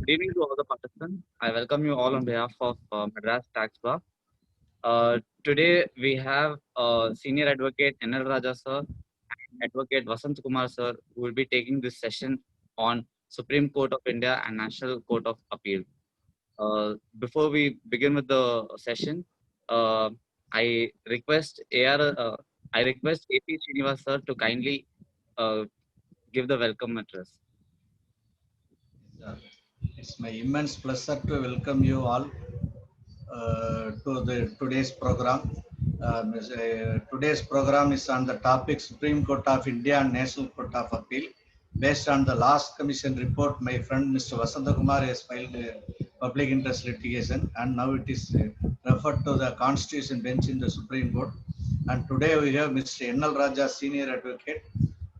Good evening to all the participants. I welcome you all on behalf of Madras Tax Bar. Today we have Senior Advocate N.L.Rajah sir and Advocate Vasanthakumar sir who will be taking this session on Supreme Court of India and National Court of Appeal. Before we begin with the session, uh, I request AP Srinivas sir to kindly uh, give the welcome address. It's my immense pleasure to welcome you all to today's program. Today's program is on the topic Supreme Court of India and National Court of Appeal. Based on the last commission report, my friend Mr. Vasanthakumar has filed a public interest litigation, and now it is referred to the Constitution bench in the Supreme Court. And today we have Mr. N.L.Rajah, Senior Advocate,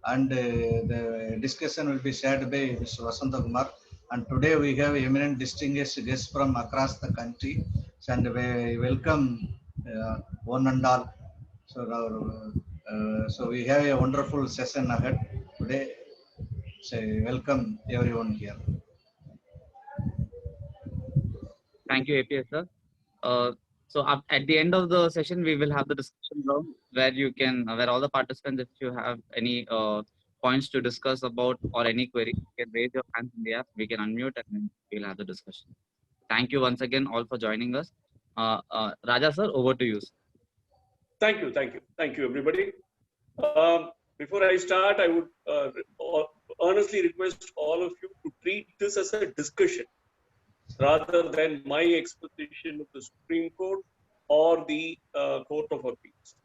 and the discussion will be shared by Mr. Vasanthakumar. And today we have eminent distinguished guests from across the country, and we welcome one and all. So we have a wonderful session ahead today. So welcome everyone here. Thank you, APS sir. At the end of the session, we will have the discussion round where all the participants, if you have any points to discuss about or any query, you can raise your hands in the app. We can unmute and then we'll have the discussion. Thank you once again all for joining us. Raja sir, over to you. Thank you, everybody. Before I start, I would earnestly request all of you to treat this as a discussion rather than my exposition of the Supreme Court or the Court of Appeals.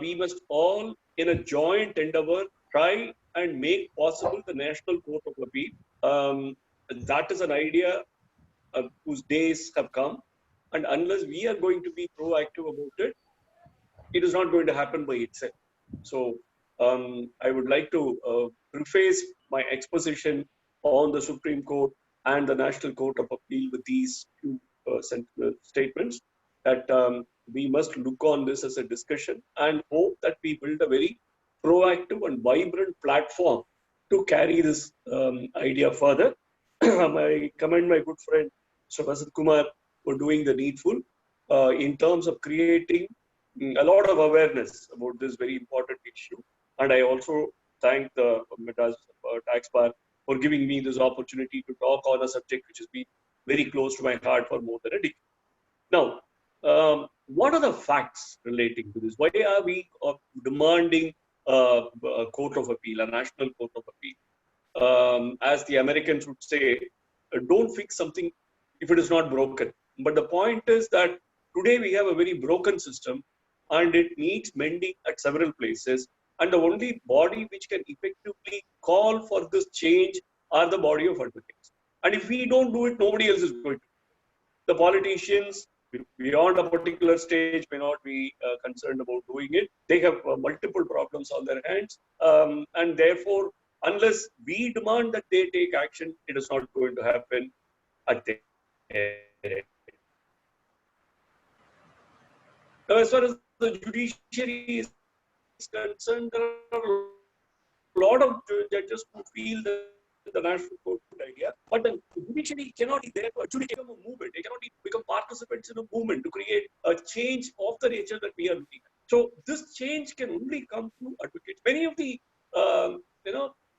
We must all, in a joint endeavor, try and make possible the National Court of Appeal. That is an idea whose days have come, and unless we are going to be proactive about it, it is not going to happen by itself. So I would like to preface my exposition on the Supreme Court and the National Court of Appeal with these two statements that we must look on this as a discussion and hope that we build a very proactive and vibrant platform to carry this idea further. I commend my good friend Mr. Vasanthakumar for doing the needful in terms of creating a lot of awareness about this very important issue. And I also thank the Madras Tax Bar for giving me this opportunity to talk on a subject which has been very close to my heart for more than a decade. Now, what are the facts relating to this? Why are we demanding a Court of Appeal, a National Court of Appeal? As the Americans would say, don't fix something if it is not broken. But the point is that today we have a very broken system and it needs mending at several places. And the only body which can effectively call for this change are the body of advocates. And if we don't do it, nobody else is going to. The politicians, beyond a particular stage, may not be concerned about doing it. They have multiple problems on their hands. And therefore, unless we demand that they take action, it is not going to happen at their end. Now, as far as the judiciary is concerned, there are a lot of judges who feel that the National Court idea, but the judiciary cannot be there to actually become a movement. They cannot become participants in a movement to create a change of the nature that we are looking at. So this change can only come through advocates. Many of the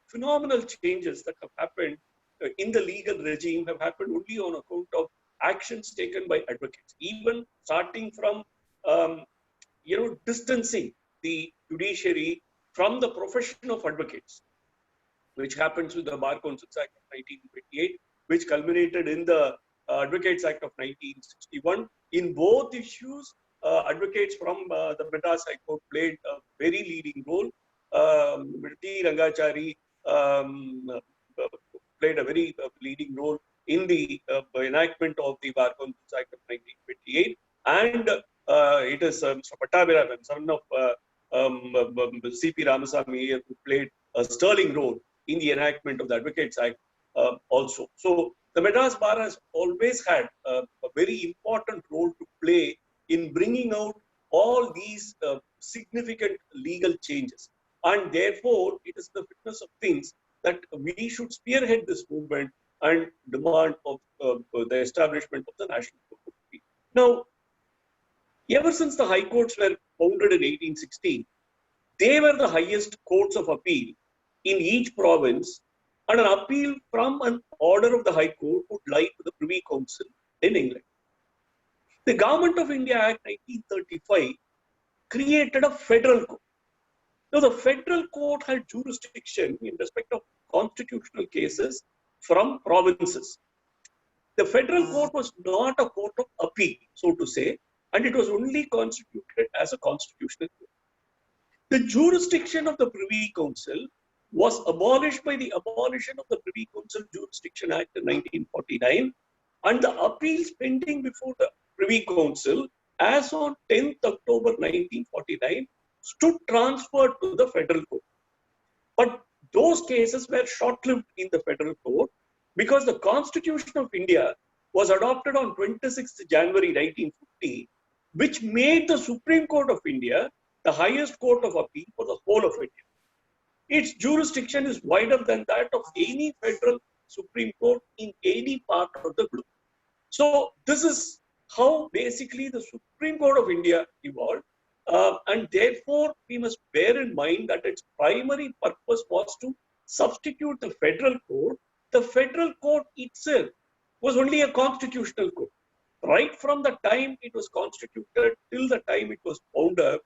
phenomenal changes that have happened in the legal regime have happened only on account of actions taken by advocates, even starting from distancing the judiciary from the profession of advocates, which happens with the Bar Councils Act of 1928, which culminated in the Advocates Act of 1961. In both issues, advocates from the Madras High Court played a very leading role. T. Rangachari played a very leading role in the enactment of the Bar Councils Act of 1928. And it is Mr. Pattabhiraman, son of C.P. Ramasamy, who played a sterling role in the enactment of the Advocates Act also. So the Madras Bar has always had a very important role to play in bringing out all these significant legal changes. And therefore, it is the fitness of things that we should spearhead this movement and demand of the establishment of the National Court of Appeal. Now, ever since the High Courts were founded in 1816, they were the highest courts of appeal in each province, and an appeal from an order of the High Court would lie to the Privy Council in England. The Government of India Act 1935 created a federal court. Now, the federal court had jurisdiction in respect of constitutional cases from provinces. The federal court was not a court of appeal, so to say, and it was only constituted as a constitutional court. The jurisdiction of the Privy Council was abolished by the abolition of the Privy Council Jurisdiction Act in 1949, and the appeals pending before the Privy Council as on 10th October 1949 stood transferred to the federal court. But those cases were short-lived in the federal court because the Constitution of India was adopted on 26th January 1950, which made the Supreme Court of India the highest court of appeal for the whole of India. Its jurisdiction is wider than that of any federal Supreme Court in any part of the globe. So this is how basically the Supreme Court of India evolved. And therefore, we must bear in mind that its primary purpose was to substitute the federal court. The federal court itself was only a constitutional court. Right from the time it was constituted till the time it was wound up,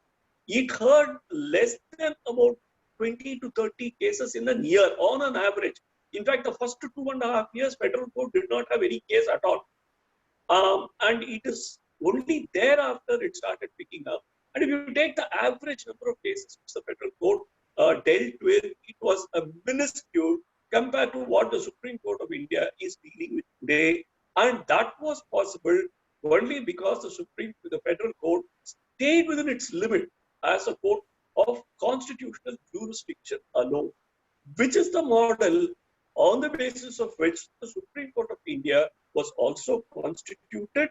it heard less than about 20 to 30 cases in a year on an average. In fact, the first 2.5 years, federal court did not have any case at all. And it is only thereafter it started picking up. And if you take the average number of cases which the federal court dealt with, it was a minuscule compared to what the Supreme Court of India is dealing with today. And that was possible only because the federal court stayed within its limit as a court of constitutional jurisdiction alone, which is the model on the basis of which the Supreme Court of India was also constituted.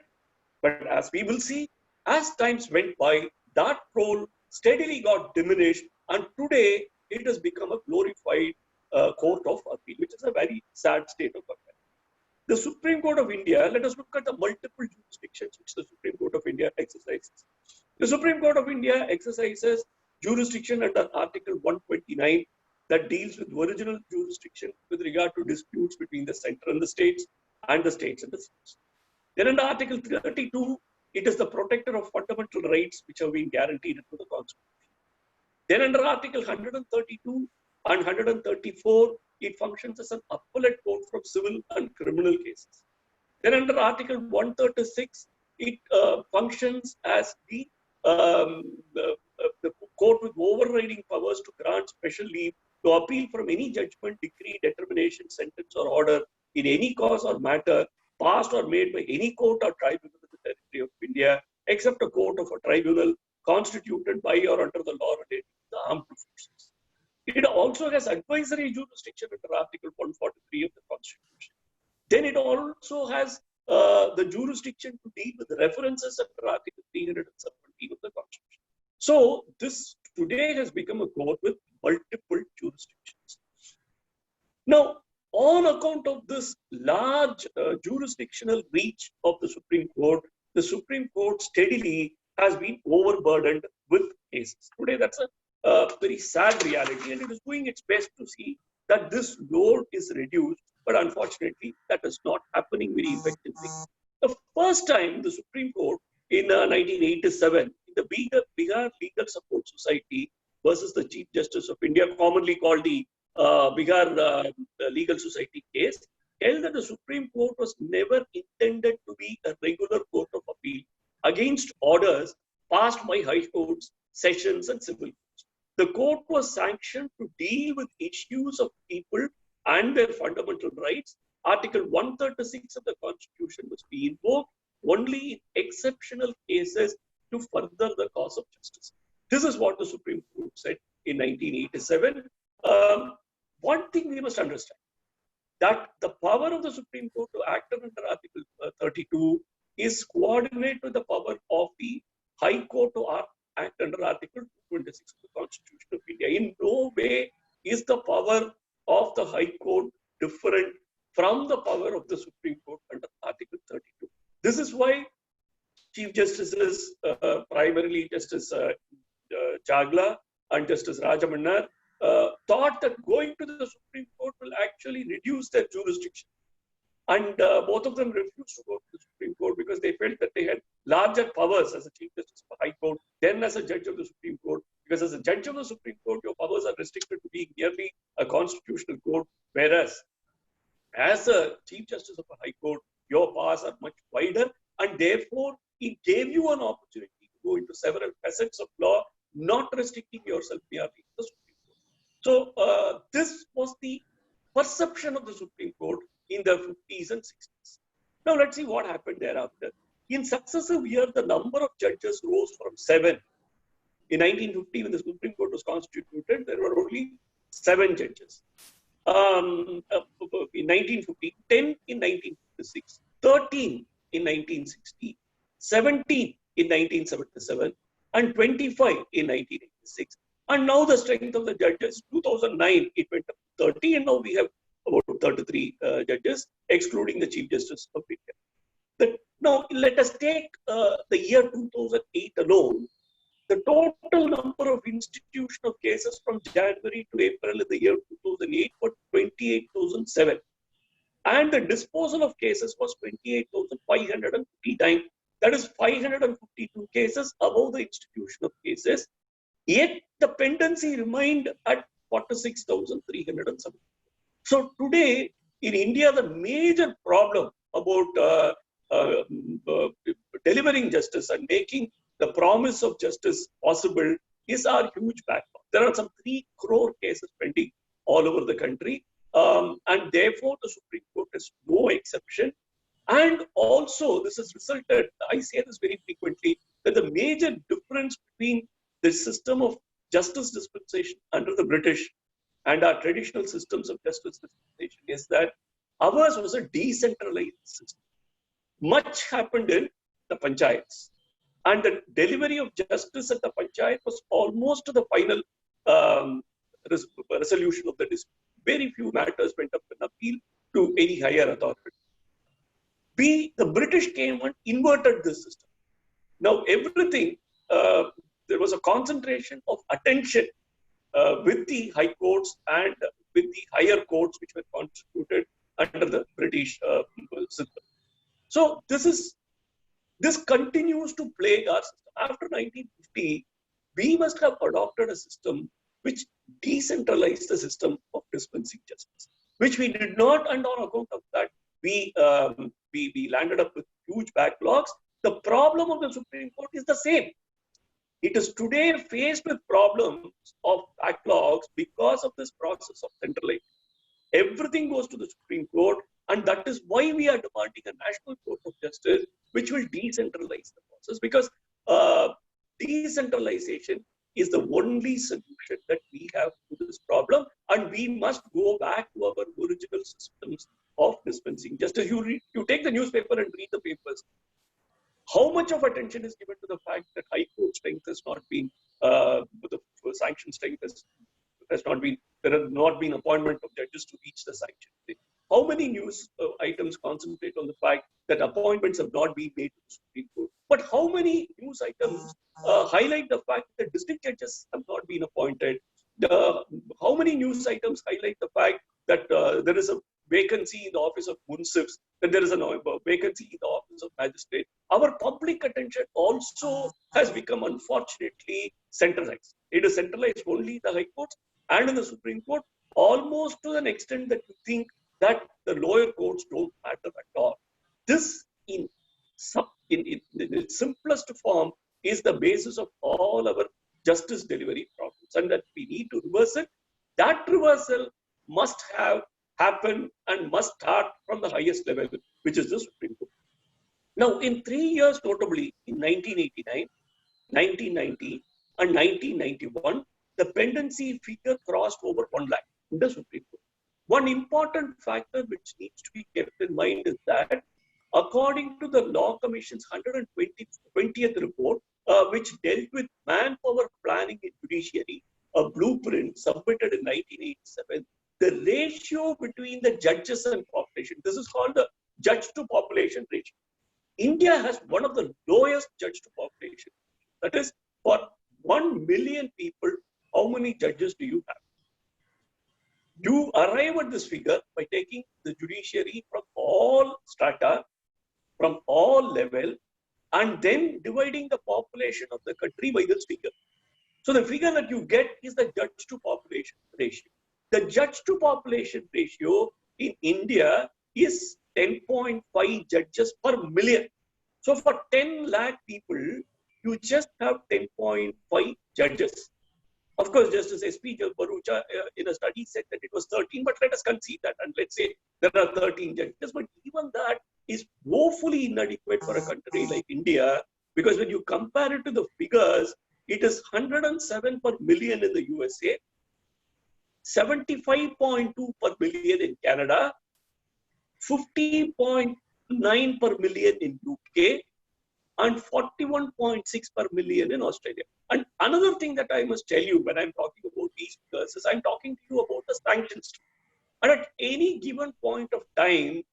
But as we will see, as times went by, that role steadily got diminished, and today it has become a glorified court of appeal, which is a very sad state of affairs. The Supreme Court of India, let us look at the multiple jurisdictions which the Supreme Court of India exercises. The Supreme Court of India exercises jurisdiction under Article 129 that deals with original jurisdiction with regard to disputes between the center and the states and the states and the states. Then under Article 32, it is the protector of fundamental rights which have been guaranteed into the Constitution. Then under Article 132 and 134, it functions as an appellate court from civil and criminal cases. Then under Article 136, it functions as the court with overriding powers to grant special leave to appeal from any judgment, decree, determination, sentence, or order in any cause or matter passed or made by any court or tribunal in the territory of India, except a court of a tribunal constituted by or under the law relating to the armed forces. It also has advisory jurisdiction under Article 143 of the Constitution. Then it also has the jurisdiction to deal with references under Article 317 of the Constitution. So this today has become a court with multiple jurisdictions. Now, on account of this large jurisdictional reach of the Supreme Court steadily has been overburdened with cases. Today, that's a very sad reality, and it is doing its best to see that this load is reduced, but unfortunately, that is not happening very effectively. The first time the Supreme Court in 1987, in the Bihar Legal Support Society versus the Chief Justice of India, commonly called the Bihar Legal Society case, held that the Supreme Court was never intended to be a regular court of appeal against orders passed by high courts, sessions, and civil courts. The court was sanctioned to deal with issues of people and their fundamental rights. Article 136 of the Constitution was to be invoked only in exceptional cases to further the cause of justice. This is what the Supreme Court said in 1987. One thing we must understand, that the power of the Supreme Court to act under Article 32 is coordinate with the power of the High Court to act under Article 226 of the Constitution of India. In no way is the power of the High Court different from the power of the Supreme Court under Article 32. This is why Chief Justices, primarily Justice Chagla and Justice Rajamannar, thought that going to the Supreme Court will actually reduce their jurisdiction. And both of them refused to go to the Supreme Court because they felt that they had larger powers as a Chief Justice of the High Court than as a judge of the Supreme Court. Because as a judge of the Supreme Court, your powers are restricted to being merely a constitutional court, whereas as a Chief Justice of the High Court, your powers are much wider, and therefore it gave you an opportunity to go into several facets of law, not restricting yourself merely to the Supreme Court. So this was the perception of the Supreme Court in the 50s and 60s. Now let's see what happened thereafter. In successive years, the number of judges rose from 7. In 1950, when the Supreme Court was constituted, there were only 7 judges. In 1950, 10 in 1956, 13 in 1960, 17 in 1977, and 25 in 1986. And now the strength of the judges, 2009, it went up to 30, and now we have about 33 judges, excluding the Chief Justice of India. Now, let us take the year 2008 alone. The total number of institutional cases from January to April in the year 2008 was 28,007. And the disposal of cases was 28,559. That is 552 cases above the institution of cases. Yet the pendency remained at 46,307. So today in India, the major problem about delivering justice and making the promise of justice possible is our huge backlog. There are some 3 crore cases pending all over the country. And therefore, the Supreme Court is no exception. And also, this has resulted, I say this very frequently, that the major difference between the system of justice dispensation under the British and our traditional systems of justice dispensation is that ours was a decentralized system. Much happened in the panchayats. And the delivery of justice at the panchayat was almost to the final resolution of the dispute. Very few matters went up in appeal to any higher authority. The British came and inverted this system. Now everything, there was a concentration of attention with the high courts and with the higher courts which were constituted under the British system. So this continues to plague our system. After 1950, we must have adopted a system which decentralized the system of dispensing justice, which we did not, and on account of that, we landed up with huge backlogs. The problem of the Supreme Court is the same. It is today faced with problems of backlogs because of this process of centralization. Everything goes to the Supreme Court, and that is why we are demanding a National Court of Justice, which will decentralize the process, because decentralization is the only solution that we have to this problem, and we must go back to our original systems of dispensing justice. You take the newspaper and read the papers. How much of attention is given to the fact that High Court strength has not been, the sanction strength has not been, there have not been appointment of judges to reach the sanction. How many news items concentrate on the fact that appointments have not been made to the Supreme Court? But how many news items highlight the fact that district judges have not been appointed? How many news items highlight the fact that there is a vacancy in the office of munsifs, that there is a vacancy in the office of magistrate? Our public attention also has become, unfortunately, centralized. It is centralized only in the High Courts and in the Supreme Court, almost to an extent that you think that the lower courts don't matter at all. This, in its simplest form, is the basis of all our justice delivery problems, and that we need to reverse it. That reversal must have happened and must start from the highest level, which is the Supreme Court. Now, in 3 years, notably in 1989, 1990, and 1991, the pendency figure crossed over 1 lakh in the Supreme Court. One important factor which needs to be kept in mind is that, according to the Law Commission's 120th report, which dealt with manpower planning in judiciary, a blueprint submitted in 1987, the ratio between the judges and population. This is called the judge to population ratio. India has one of the lowest judge to population. That is, for 1 million people, how many judges do you have? You arrive at this figure by taking the judiciary from all strata, from all level, and then dividing the population of the country by this figure. So the figure that you get is the judge to population ratio. The judge to population ratio in India is 10.5 judges per million. So for 10 lakh people, you just have 10.5 judges. Of course, Justice S.P. Barucha in a study said that it was 13, but let us concede that and let's say there are 13 judges. But even that is woefully inadequate for a country like India, because when you compare it to the figures, it is 107 per million in the USA, 75.2 per million in Canada, 50.9 per million in UK, and 41.6 per million in Australia. And another thing that I must tell you when I'm talking about these figures is I'm talking to you about the sanctions. And at any given point of time,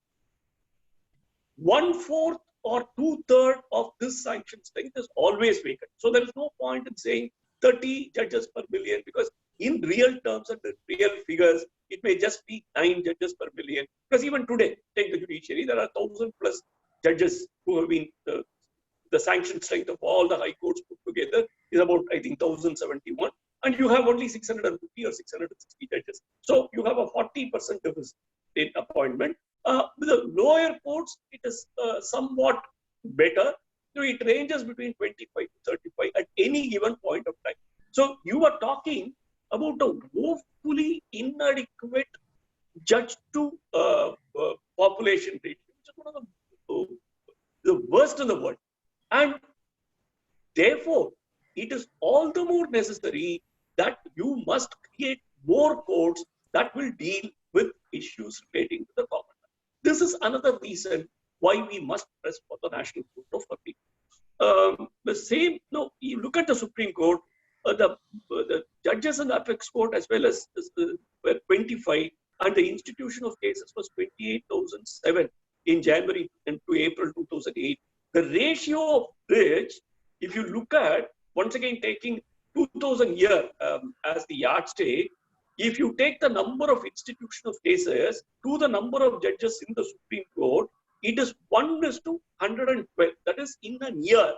1/4 or 2/3 of this sanction strength is always vacant. So there is no point in saying 30 judges per million, because in real terms and the real figures, it may just be 9 judges per million. Because even today, take the judiciary, there are 1,000 plus judges who have been the sanction strength of all the high courts put together is about, I think, 1,071. And you have only 650 or 660 judges. So you have a 40% deficit in appointment. With the lower courts, it is somewhat better. So it ranges between 25 to 35 at any given point of time. So you are talking about a woefully inadequate judge to population ratio, which is one of the worst in the world. And therefore, it is all the more necessary that you must create more courts that will deal with issues relating to the common man. This is another reason why we must press for the National Court of Appeal. The same, no, you look at the Supreme Court, the judges in the apex court as well as were 25, and the institution of cases was 28,007 in January and to April 2008. The ratio of which, if you look at, once again taking 2000 year as the yardstick, if you take the number of institution of cases to the number of judges in the Supreme Court, it is 1:112. That is, in a year,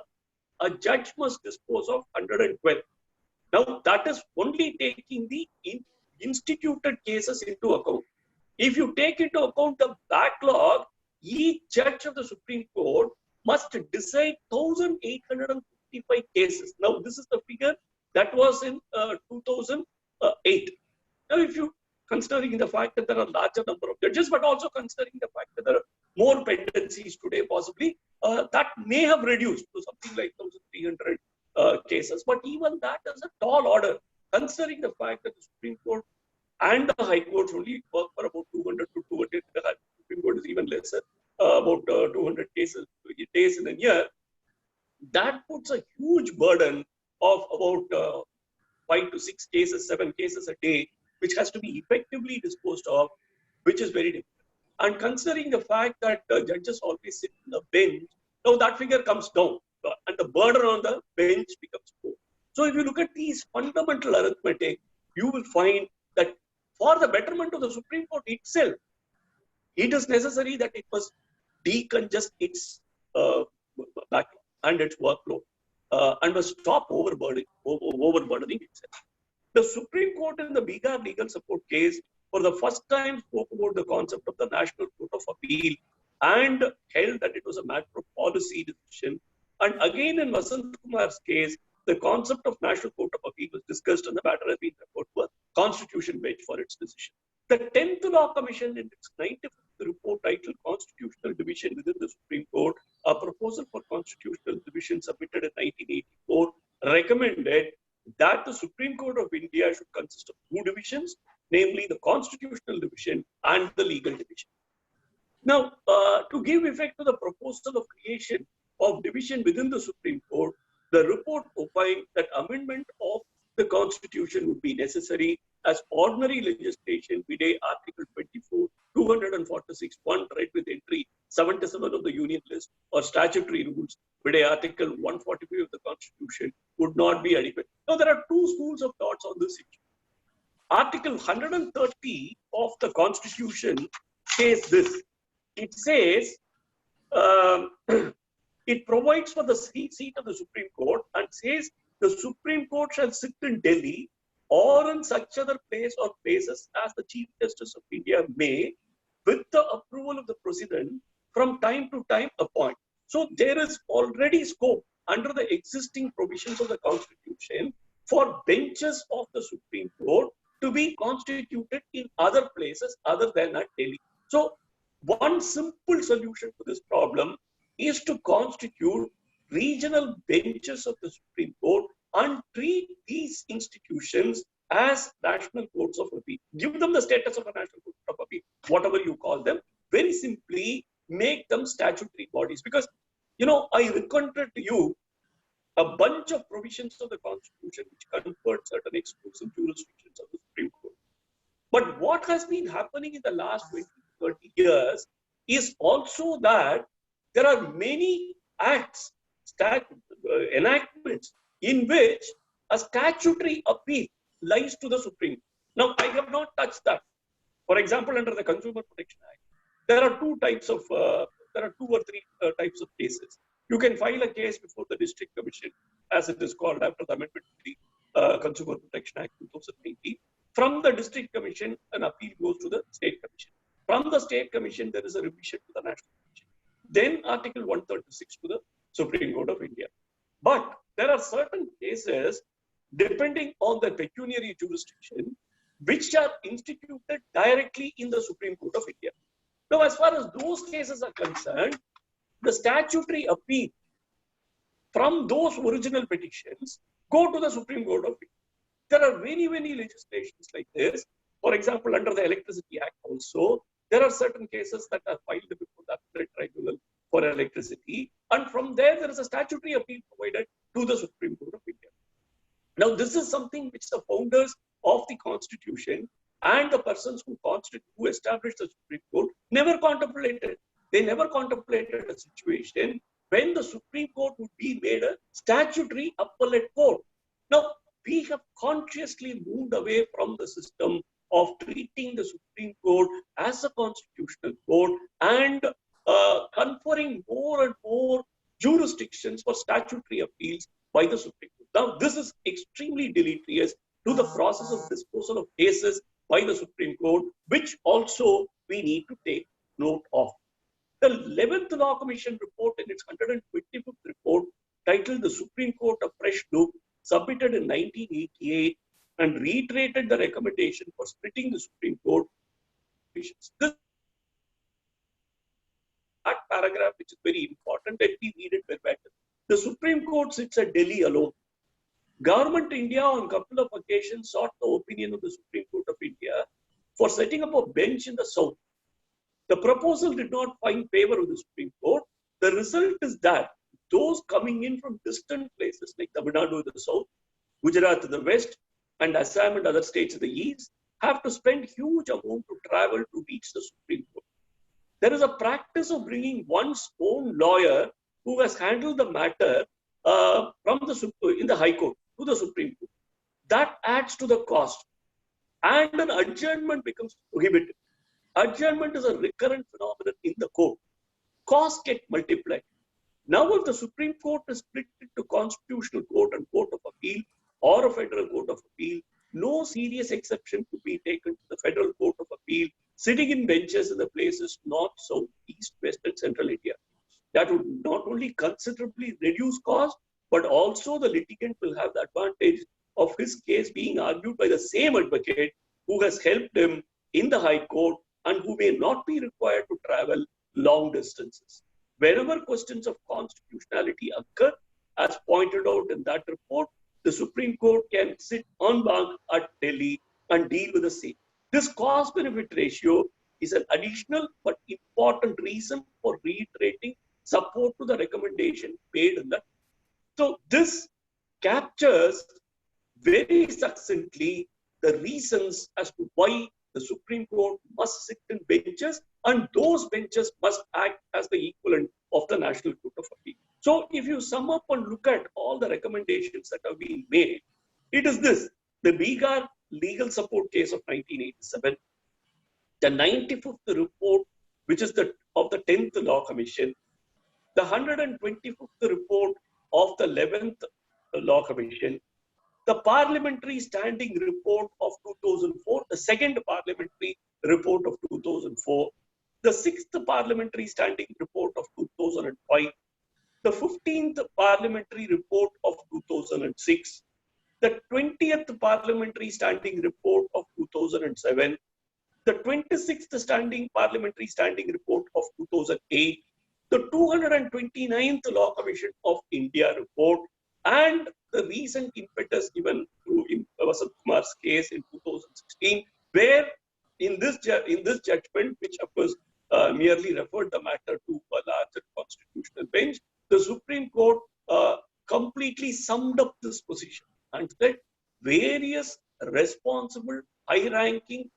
a judge must dispose of 112. Now, that is only taking the instituted cases into account. If you take into account the backlog, each judge of the Supreme Court must decide 1,855 cases. Now, this is the figure that was in 2008. Now, if you considering the fact that there are larger number of judges, but also considering the fact that there are more pendencies today, possibly, that may have reduced to something like 1,300 cases. But even that is a tall order, considering the fact that the Supreme Court and the High Courts only work for about 200 to 200. The Supreme Court is even lesser, about 200 cases days in a year. That puts a huge burden of about 5 to 6 cases, 7 cases a day, which has to be effectively disposed of, which is very difficult. And considering the fact that judges always sit on the bench, now that figure comes down and the burden on the bench becomes more. So if you look at these fundamental arithmetic, you will find that for the betterment of the Supreme Court itself, it is necessary that it must decongest its backlog and its workload and must stop overburdening itself. The Supreme Court in the Bihar legal support case for the first time spoke about the concept of the National Court of Appeal and held that it was a matter of policy decision. And again, in Vasanthakumar's case, the concept of National Court of Appeal was discussed and the matter has been referred to a Constitution bench for its decision. The 10th Law Commission in its 95th report titled Constitutional Division within the Supreme Court, a proposal for constitutional division submitted in 1984, recommended that the Supreme Court of India should consist of 2 divisions, namely the Constitutional Division and the Legal Division. Now, to give effect to the proposal of creation of division within the Supreme Court, the report opined that amendment of the Constitution would be necessary as ordinary legislation, vide Article 24, 246, 1, right with entry 77 of the Union List, or statutory rules, vide Article 145 of the Constitution, would not be adequate. Now, there are two schools of thoughts on this issue. Article 130 of the Constitution says this. It says, it provides for the seat of the Supreme Court and says the Supreme Court shall sit in Delhi or in such other place or places as the Chief Justice of India may, with the approval of the President, from time to time appoint. So there is already scope under the existing provisions of the Constitution for benches of the Supreme Court to be constituted in other places other than at Delhi. So one simple solution to this problem is to constitute regional benches of the Supreme Court and treat these institutions as national courts of appeal. Give them the status of a national court of appeal, whatever you call them. Very simply, make them statutory bodies. Because, I recounted to you a bunch of provisions of the Constitution which conferred certain exclusive jurisdictions of the Supreme Court. But what has been happening in the last 20, 30 years is also that there are many acts, enactments in which a statutory appeal lies to the Supreme Court. Now, I have not touched that. For example, under the Consumer Protection Act, there are two or three types of cases. You can file a case before the District Commission, as it is called after the amendment to the Consumer Protection Act 2019. From the District Commission, an appeal goes to the State Commission. From the State Commission, there is a revision to the National Commission. Then Article 136 to the Supreme Court of India. But there are certain cases, depending on the pecuniary jurisdiction, which are instituted directly in the Supreme Court of India. Now, as far as those cases are concerned, the statutory appeal from those original petitions go to the Supreme Court of India. There are many, many legislations like this. For example, under the Electricity Act also, there are certain cases that are filed before the Appellate Tribunal for Electricity. And from there is a statutory appeal provided to the Supreme Court of India. Now, this is something which the founders of the Constitution and the persons who established the Supreme Court never contemplated. They never contemplated a situation when the Supreme Court would be made a statutory appellate court. Now, we have consciously moved away from the system of treating the Supreme Court as a constitutional court and conferring more and more jurisdictions for statutory appeals by the Supreme Court. Now, this is extremely deleterious to the process of disposal of cases by the Supreme Court, which also we need to take note of. The 11th Law Commission report, in its 125th report, titled The Supreme Court A Fresh Look, submitted in 1988 and reiterated the recommendation for splitting the Supreme Court. That paragraph, which is very important, let me read it verbatim. The Supreme Court sits at Delhi alone. Government India on a couple of occasions sought the opinion of the Supreme Court of India for setting up a bench in the south. The proposal did not find favor of the Supreme Court. The result is that those coming in from distant places like Tamil Nadu in the south, Gujarat in the west, and Assam and other states in the east have to spend huge amount to travel to reach the Supreme Court. There is a practice of bringing one's own lawyer who has handled the matter in the High Court to the Supreme Court. That adds to the cost, and an adjournment becomes prohibited. Adjournment is a recurrent phenomenon in the court. Costs get multiplied. Now, if the Supreme Court is split into Constitutional Court and Court of Appeal or a Federal Court of Appeal, no serious exception could be taken to the Federal Court of Appeal sitting in benches in the places north, south, east, west, and central India. That would not only considerably reduce cost, but also the litigant will have the advantage of his case being argued by the same advocate who has helped him in the High Court and who may not be required to travel long distances. Wherever questions of constitutionality occur, as pointed out in that report, the Supreme Court can sit en banc at Delhi and deal with the same. This cost-benefit ratio is an additional but important reason for reiterating support to the recommendation made in that. So this captures very succinctly the reasons as to why the Supreme Court must sit in benches, and those benches must act as the equivalent of the National Court of Appeal. So if you sum up and look at all the recommendations that have been made, it is this: the Bihar legal support case of 1987, the 95th report, which is of the 10th Law Commission, the 125th report of the 11th Law Commission, the Parliamentary Standing Report of 2004, the second Parliamentary Report of 2004, the 6th Parliamentary Standing Report of 2005, the 15th Parliamentary Report of 2006, the 20th Parliamentary Standing Report of 2007, the 26th Parliamentary Standing Report of 2008, the 229th Law Commission of India report, and the recent impetus given to Vasanthakumar's case in 2016, where in this judgment, which of course merely referred the matter to a larger constitutional bench, the Supreme Court completely summed up this position and said various responsible, high-ranking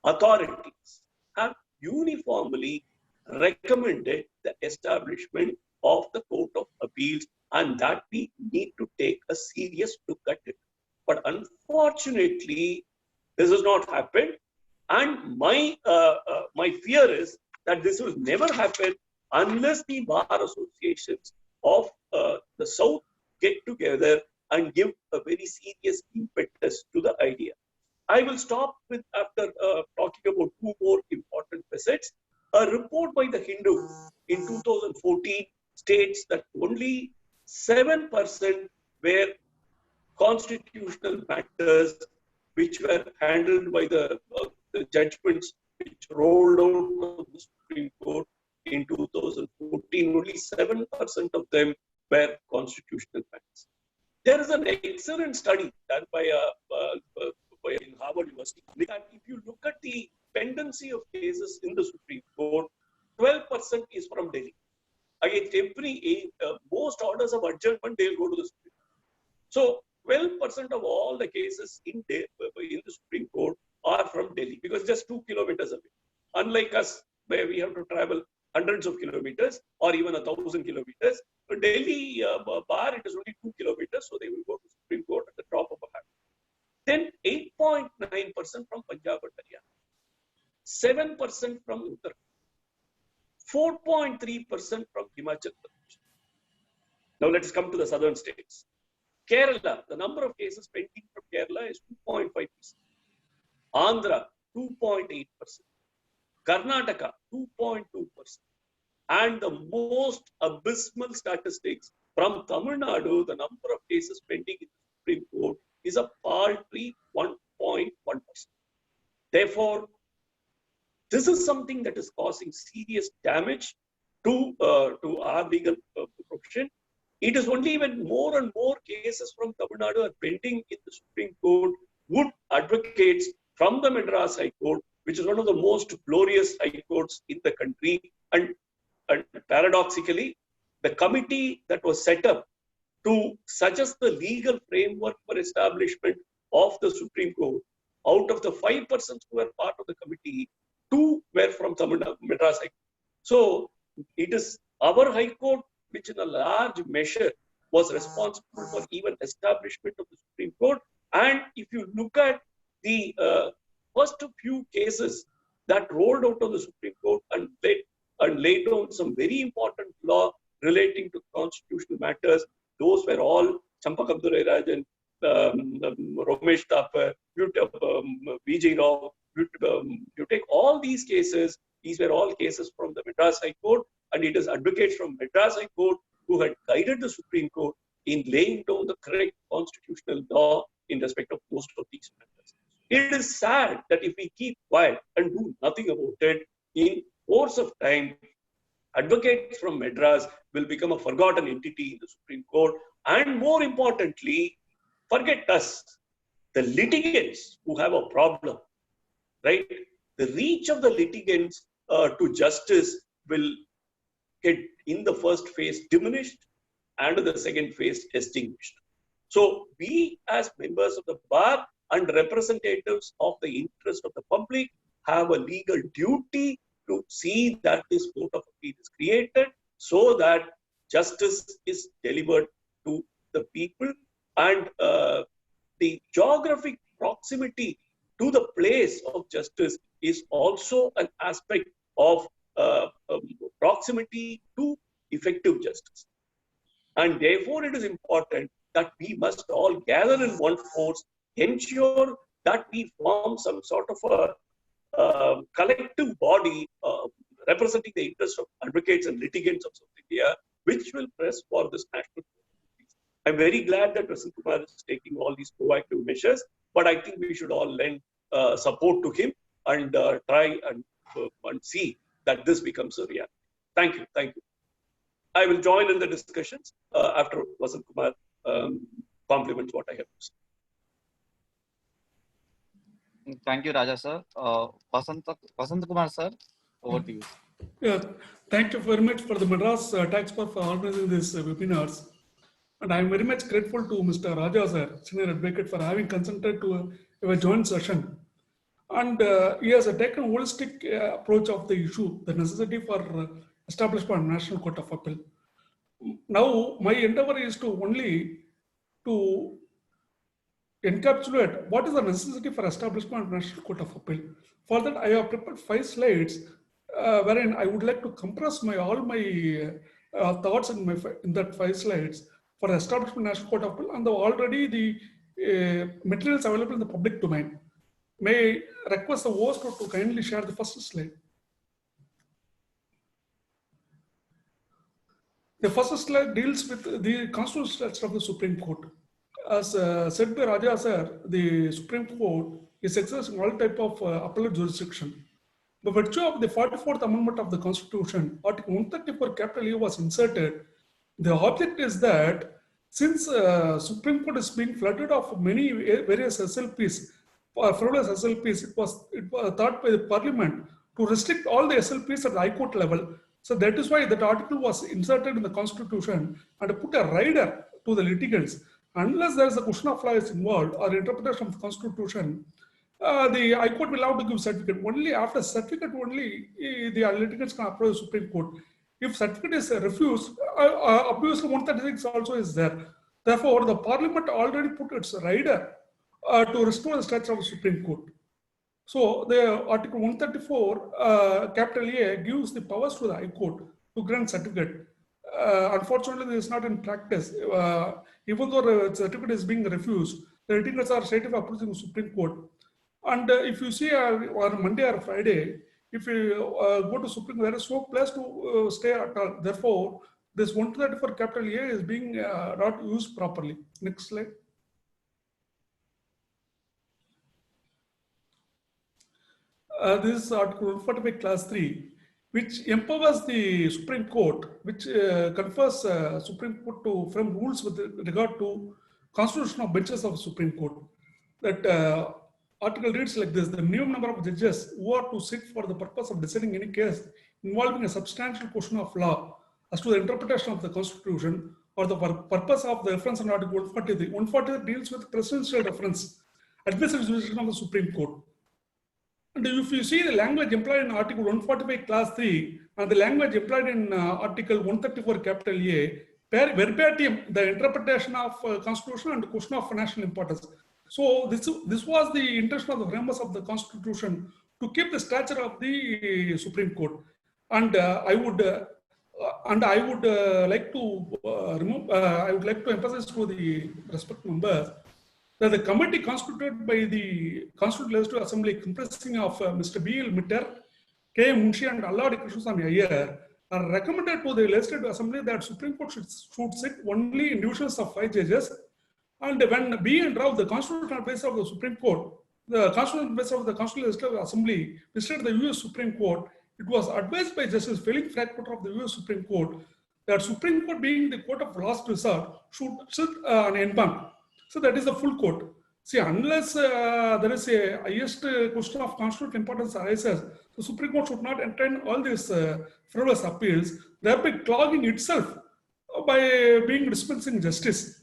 authorities have uniformly recommended the establishment of the Court of Appeals, and that we need to take a serious look at it. But unfortunately, this has not happened, and my fear is that this will never happen unless the bar associations of the South get together and give a very serious impetus to the idea. I will stop with, after talking about two more important facets. A report by the Hindu in 2014 states that only 7% were constitutional matters which were handled by the judgments which rolled out of the Supreme Court in 2014. Only 7% of them were constitutional matters. There is an excellent study done by in Harvard University. If you look at the pendency of cases in the Supreme Court, 12% is from Delhi. Against most orders of adjournment, they'll go to the Supreme Court. So 12% of all the cases in the Supreme Court are from Delhi, because just 2 kilometers away. Unlike us, where we have to travel hundreds of kilometers or even 1,000 kilometers, for Delhi bar, it is only 2 kilometers, so they will go to the Supreme Court at the drop of a hat. Then 8.9% from Punjab and Haryana, 7% from Uttar Pradesh, 4.3% from Himachal Pradesh. Now let us come to the southern states. Kerala, the number of cases pending from Kerala is 2.5%. Andhra, 2.8%. Karnataka, 2.2%. And the most abysmal statistics from Tamil Nadu, the number of cases pending in the Supreme Court is a paltry 1.1%. Therefore, this is something that is causing serious damage to our legal profession. It is only when more and more cases from Tamil Nadu are pending in the Supreme Court would advocates from the Madras High Court, which is one of the most glorious high courts in the country, and paradoxically, the committee that was set up to suggest the legal framework for establishment of the Supreme Court, out of the 5 persons who were part of the committee, 2 were from Tamil Nadu, Madras High Court. So it is our High Court which in a large measure was responsible for even establishment of the Supreme Court. And if you look at the first few cases that rolled out of the Supreme Court and laid down some very important law relating to constitutional matters, those were all Champak N.L.Rajah, Ramesh Thapar, Vijay Rao. You take all these cases, these were all cases from the Madras High Court, and it is advocates from Madras High Court who had guided the Supreme Court in laying down the correct constitutional law in respect of most of these matters. It is sad that if we keep quiet and do nothing about it, in course of time, advocates from Madras will become a forgotten entity in the Supreme Court, and more importantly, forget us, the litigants who have a problem, right? The reach of the litigants to justice will get in the first phase diminished and in the second phase extinguished. So we as members of the bar and representatives of the interest of the public have a legal duty to see that this court of appeal is created so that justice is delivered to the people, and the geographic proximity to the place of justice is also an aspect of proximity to effective justice. And therefore, it is important that we must all gather in one force, ensure that we form some sort of a collective body representing the interests of advocates and litigants of South India, which will press for this national. I'm very glad that Vasanthakumar is taking all these proactive measures, but I think we should all lend support to him and try and see that this becomes a reality. Thank you. Thank you. I will join in the discussions after Vasanthakumar compliments what I have to say. Thank you, Raja sir. Vasanthakumar sir, over to you. Yeah, thank you very much for the Madras Tax Bar for organizing these webinars. And I am very much grateful to Mr. Rajah sir, Senior Advocate, for having consented to a joint session. And he has taken a holistic approach of the issue, the necessity for establishment of National Court of Appeal. Now, my endeavor is to only to encapsulate what is the necessity for establishment of National Court of Appeal. For that, I have prepared 5 slides wherein I would like to compress all my thoughts in that 5 slides for establishment of National Court of Appeal, and already the materials available in the public domain. May I request the host to kindly share the first slide. The first slide deals with the constitutional structure of the Supreme Court. As said by Raja sir, the Supreme Court is exercising all type of appellate jurisdiction. By virtue of the 44th Amendment of the Constitution, Article 134 capital A was inserted. The object is that since Supreme Court is being flooded of many various SLPs, frivolous SLPs, it was thought by the Parliament to restrict all the SLPs at the High Court level. So that is why that article was inserted in the Constitution and put a rider to the litigants. Unless there is a question of law is involved or interpretation of the Constitution, the High Court will have to give certificate. Only after certificate only the litigants can approach the Supreme Court. If certificate is refused, obviously 136 also is there. Therefore, the Parliament already put its rider to restore the stature of the Supreme Court. So the Article 134 capital A gives the powers to the High Court to grant certificate. Unfortunately, this is not in practice. Even though the certificate is being refused, the litigants are straightaway approaching the Supreme Court. And if you see on Monday or Friday, if you go to Supreme Court, there is no place to stay at all. Therefore, this 134 capital A is being not used properly. Next slide. This is Article 145 Class 3, which empowers the Supreme Court, which confers Supreme Court to frame rules with regard to constitutional benches of the Supreme Court. That article reads like this: the minimum number of judges who are to sit for the purpose of deciding any case involving a substantial question of law as to the interpretation of the Constitution or the purpose of the reference on Article 143. 143 deals with presidential reference, advisory jurisdiction of the Supreme Court. And if you see the language employed in Article 145 Class 3 and the language employed in Article 134 capital A, verbatim the interpretation of Constitution and question of national importance. So this was the intention of the framers of the Constitution, to keep the stature of the Supreme Court. And I would like to emphasize to the respected members that the committee constituted by the Constitutional Legislative Assembly, comprising of Mr. B.L. Mitter, K. Munshi, and Alladi Krishnaswamy Iyer, are recommended to the Legislative Assembly that Supreme Court should sit only in divisions of 5 judges. And when B.N. Rao, the constitutional advisor of the Supreme Court, the constitutional advisor of the Constitutional Legislative Assembly, visited the U.S. Supreme Court, it was advised by Justice Felix Frankfurter of the U.S. Supreme Court that Supreme Court, being the court of last resort, should sit on en banc. So that is the full court. See, unless there is a highest question of constitutional importance arises, the Supreme Court should not entertain all these frivolous appeals, thereby clogging itself by being dispensing justice.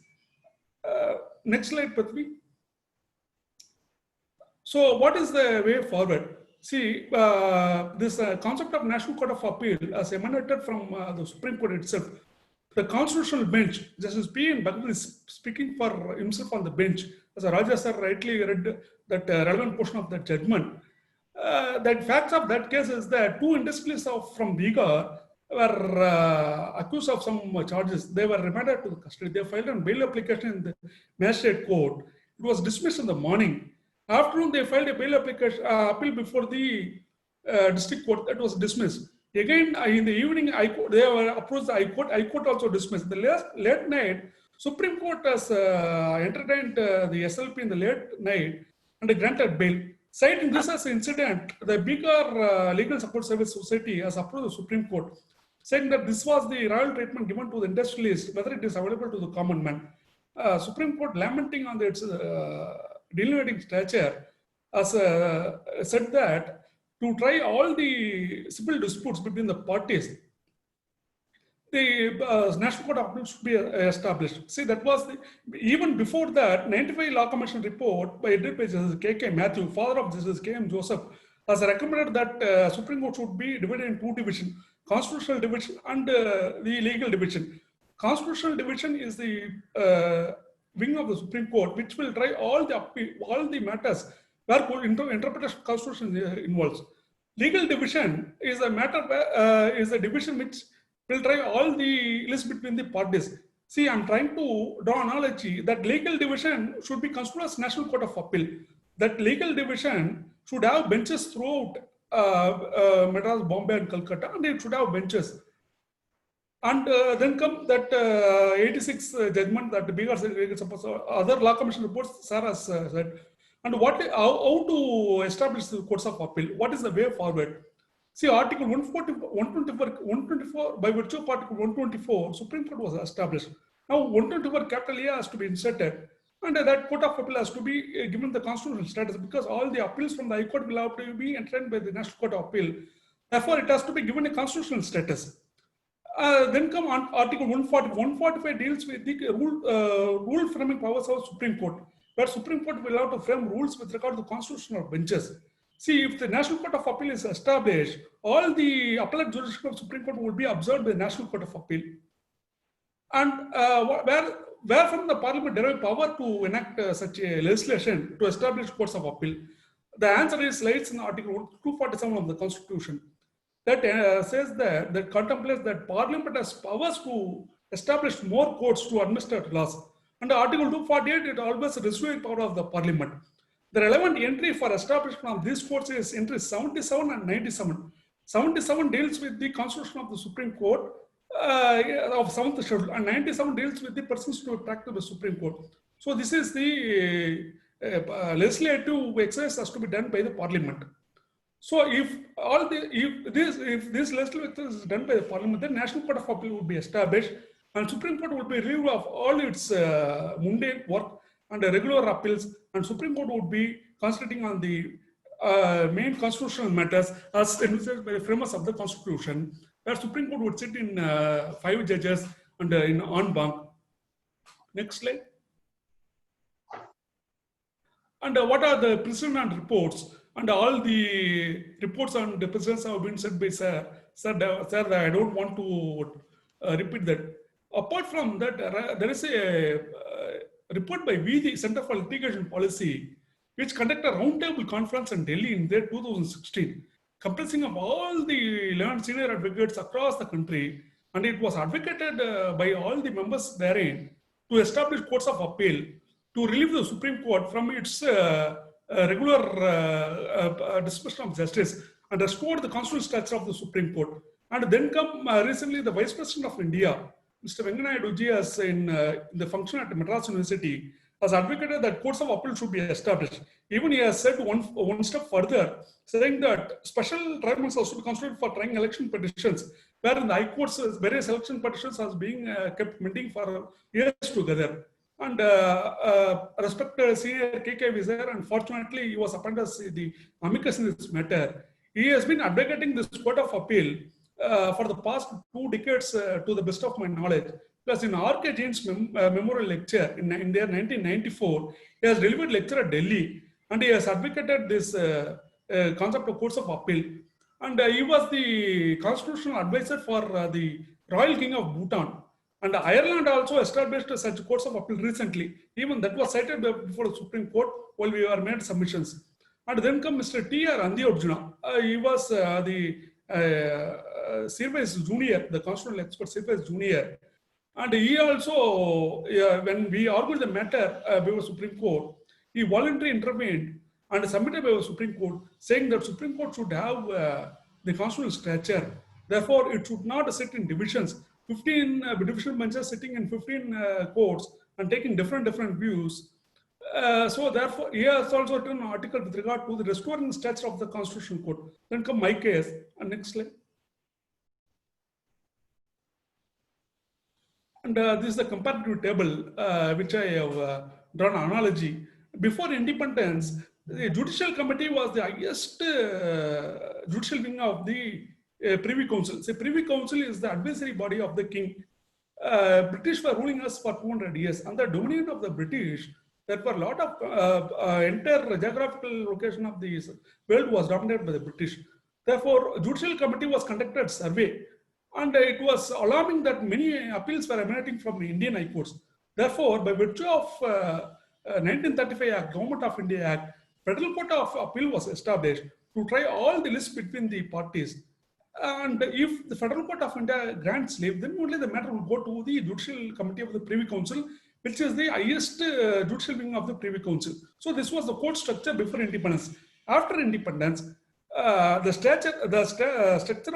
Next slide, Prithvi. So what is the way forward? See, this concept of National Court of Appeal as emanated from the Supreme Court itself. The constitutional bench, Justice P.N. Bagul is speaking for himself on the bench, as Rajah sir rightly read that relevant portion of the judgment. The facts of that case is that two industrialists from Bihar were accused of some charges. They were remanded to the custody. They filed a bail application in the magistrate court. It was dismissed in the morning. Afternoon, they filed a bail application appeal before the district court. That was dismissed. Again, in the evening, they were approached the High Court. High Court also dismissed. The late night, Supreme Court has entertained the SLP in the late night and granted bail. Citing this as an incident, the Bihar Legal Support Service Society has approached the Supreme Court, saying that this was the royal treatment given to the industrialist, whether it is available to the common man. Supreme Court, lamenting on its delineating stature, has said that to try all the civil disputes between the parties, the National Court of Appeal should be established. See, that was even before that, 95 Law Commission report by edited by Justice K.K. Matthew, father of Justice K.M. Joseph, has recommended that Supreme Court should be divided in two divisions, constitutional division and the legal division. Constitutional division is the wing of the Supreme Court, which will try all the matters where interpretation of constitution involves. Legal division is a matter is a division which will try all the lists between the parties. See, I'm trying to draw analogy that legal division should be considered as National Court of Appeal. That legal division should have benches throughout Madras, Bombay, and Calcutta, and it should have benches. And then come that 86 judgment that Bihar other law commission reports, sir has said. And how to establish the courts of appeal? What is the way forward? See, Article 124, by virtue of Article 124, Supreme Court was established. Now, 124 capital A has to be inserted, and that Court of Appeal has to be given the constitutional status, because all the appeals from the High Court will have to be entertained by the National Court of Appeal. Therefore, it has to be given a constitutional status. Then come on Article 140. 145 deals with the rule framing powers of Supreme Court, where Supreme Court will have to frame rules with regard to constitutional benches. See, if the National Court of Appeal is established, all the appellate jurisdiction of Supreme Court will be observed by the National Court of Appeal. And where from the Parliament derive power to enact such a legislation to establish courts of appeal? The answer lies in Article 247 of the Constitution. That says that contemplates that Parliament has powers to establish more courts to administer laws. Under Article 248, it always residual power of the Parliament. The relevant entry for establishment of these courts is entry 77 and 97. 77 deals with the constitution of the Supreme Court of 7th schedule, and 97 deals with the persons to be practiced by the Supreme Court. So this is the legislative exercise has to be done by the Parliament. So if this legislative exercise is done by the Parliament, then National Court of Appeal will be established, and Supreme Court will be relieved of all its mundane work and regular appeals, and Supreme Court would be concentrating on the main constitutional matters as envisaged by the framers of the Constitution, where Supreme Court would sit in 5 judges and in en banc. Next slide. And what are the precedent and reports? And all the reports and the precedents have been said by sir. Sir, I don't want to repeat that. Apart from that, there is a report by the Center for Litigation Policy, which conducted a roundtable conference in Delhi in 2016, comprising of all the 11 senior advocates across the country, and it was advocated by all the members therein to establish courts of appeal to relieve the Supreme Court from its regular disposition of justice and restore the constitutional stature of the Supreme Court. And then come recently the Vice President of India, Mr.V.Vasanthakumar, has in the function at Madras University, has advocated that courts of appeal should be established. Even he has said one step further, saying that special tribunals are to be constituted for trying election petitions, where in the High Courts various election petitions has been kept pending for years together. And respected senior KK was there, and fortunately he was appointed as the amicus in this matter. He has been advocating this court of appeal for the past 2 decades to the best of my knowledge. Plus in R.K. Jain's memorial lecture in their 1994, he has delivered lecture at Delhi, and he has advocated this concept of courts of appeal. And he was the constitutional advisor for the Royal King of Bhutan. And Ireland also established such courts of appeal recently. Even that was cited before the Supreme Court while we were made submissions. And then come Mr. T.R. Andiarjuna. He was the Sirvais Junior, the constitutional expert Sirvais Junior. And he also, when we argued the matter before Supreme Court, he voluntarily intervened and submitted before Supreme Court, saying that Supreme Court should have the constitutional stature. Therefore, it should not sit in divisions. 15 divisional benches sitting in 15 courts and taking different views. So therefore, he has also written an article with regard to the restoring stature of the Constitutional Court. Then come my case. And next slide. And this is the comparative table, which I have drawn an analogy. Before independence, the Judicial Committee was the highest judicial wing of the Privy Council. The Privy Council is the advisory body of the king. British were ruling us for 200 years. Under the dominion of the British, there were a lot of entire geographical location of the world was dominated by the British. Therefore, Judicial Committee was conducted survey, and it was alarming that many appeals were emanating from Indian High Courts. Therefore, by virtue of 1935 Act, Government of India Act, Federal Court of Appeal was established to try all the lists between the parties. And if the Federal Court of India grants leave, then only the matter will go to the Judicial Committee of the Privy Council, which is the highest judicial wing of the Privy Council. So this was the court structure before independence. After independence, the structure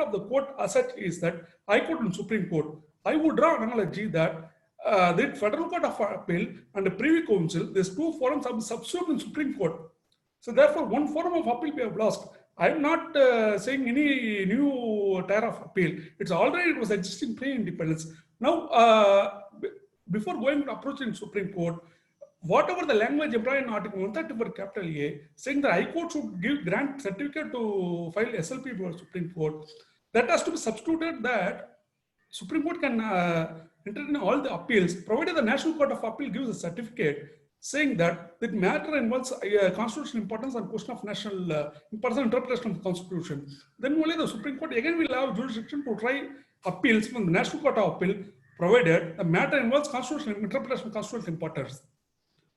of the court as such is that High Court and Supreme Court. I would draw an analogy that the Federal Court of Appeal and the Privy Council, these two forums have subsumed in Supreme Court. So therefore, one forum of appeal we have lost. I am not saying any new tier of appeal. It was existing pre-independence. Now, before going to approaching Supreme Court, whatever the language employed in Article 134 capital A, saying the High Court should grant certificate to file SLP before Supreme Court, that has to be substituted that Supreme Court can entertain all the appeals, provided the National Court of Appeal gives a certificate saying that the matter involves constitutional importance and question of national importance and interpretation of the Constitution. Then only the Supreme Court again will have jurisdiction to try appeals from the National Court of Appeal, provided the matter involves constitutional interpretation of constitutional importance.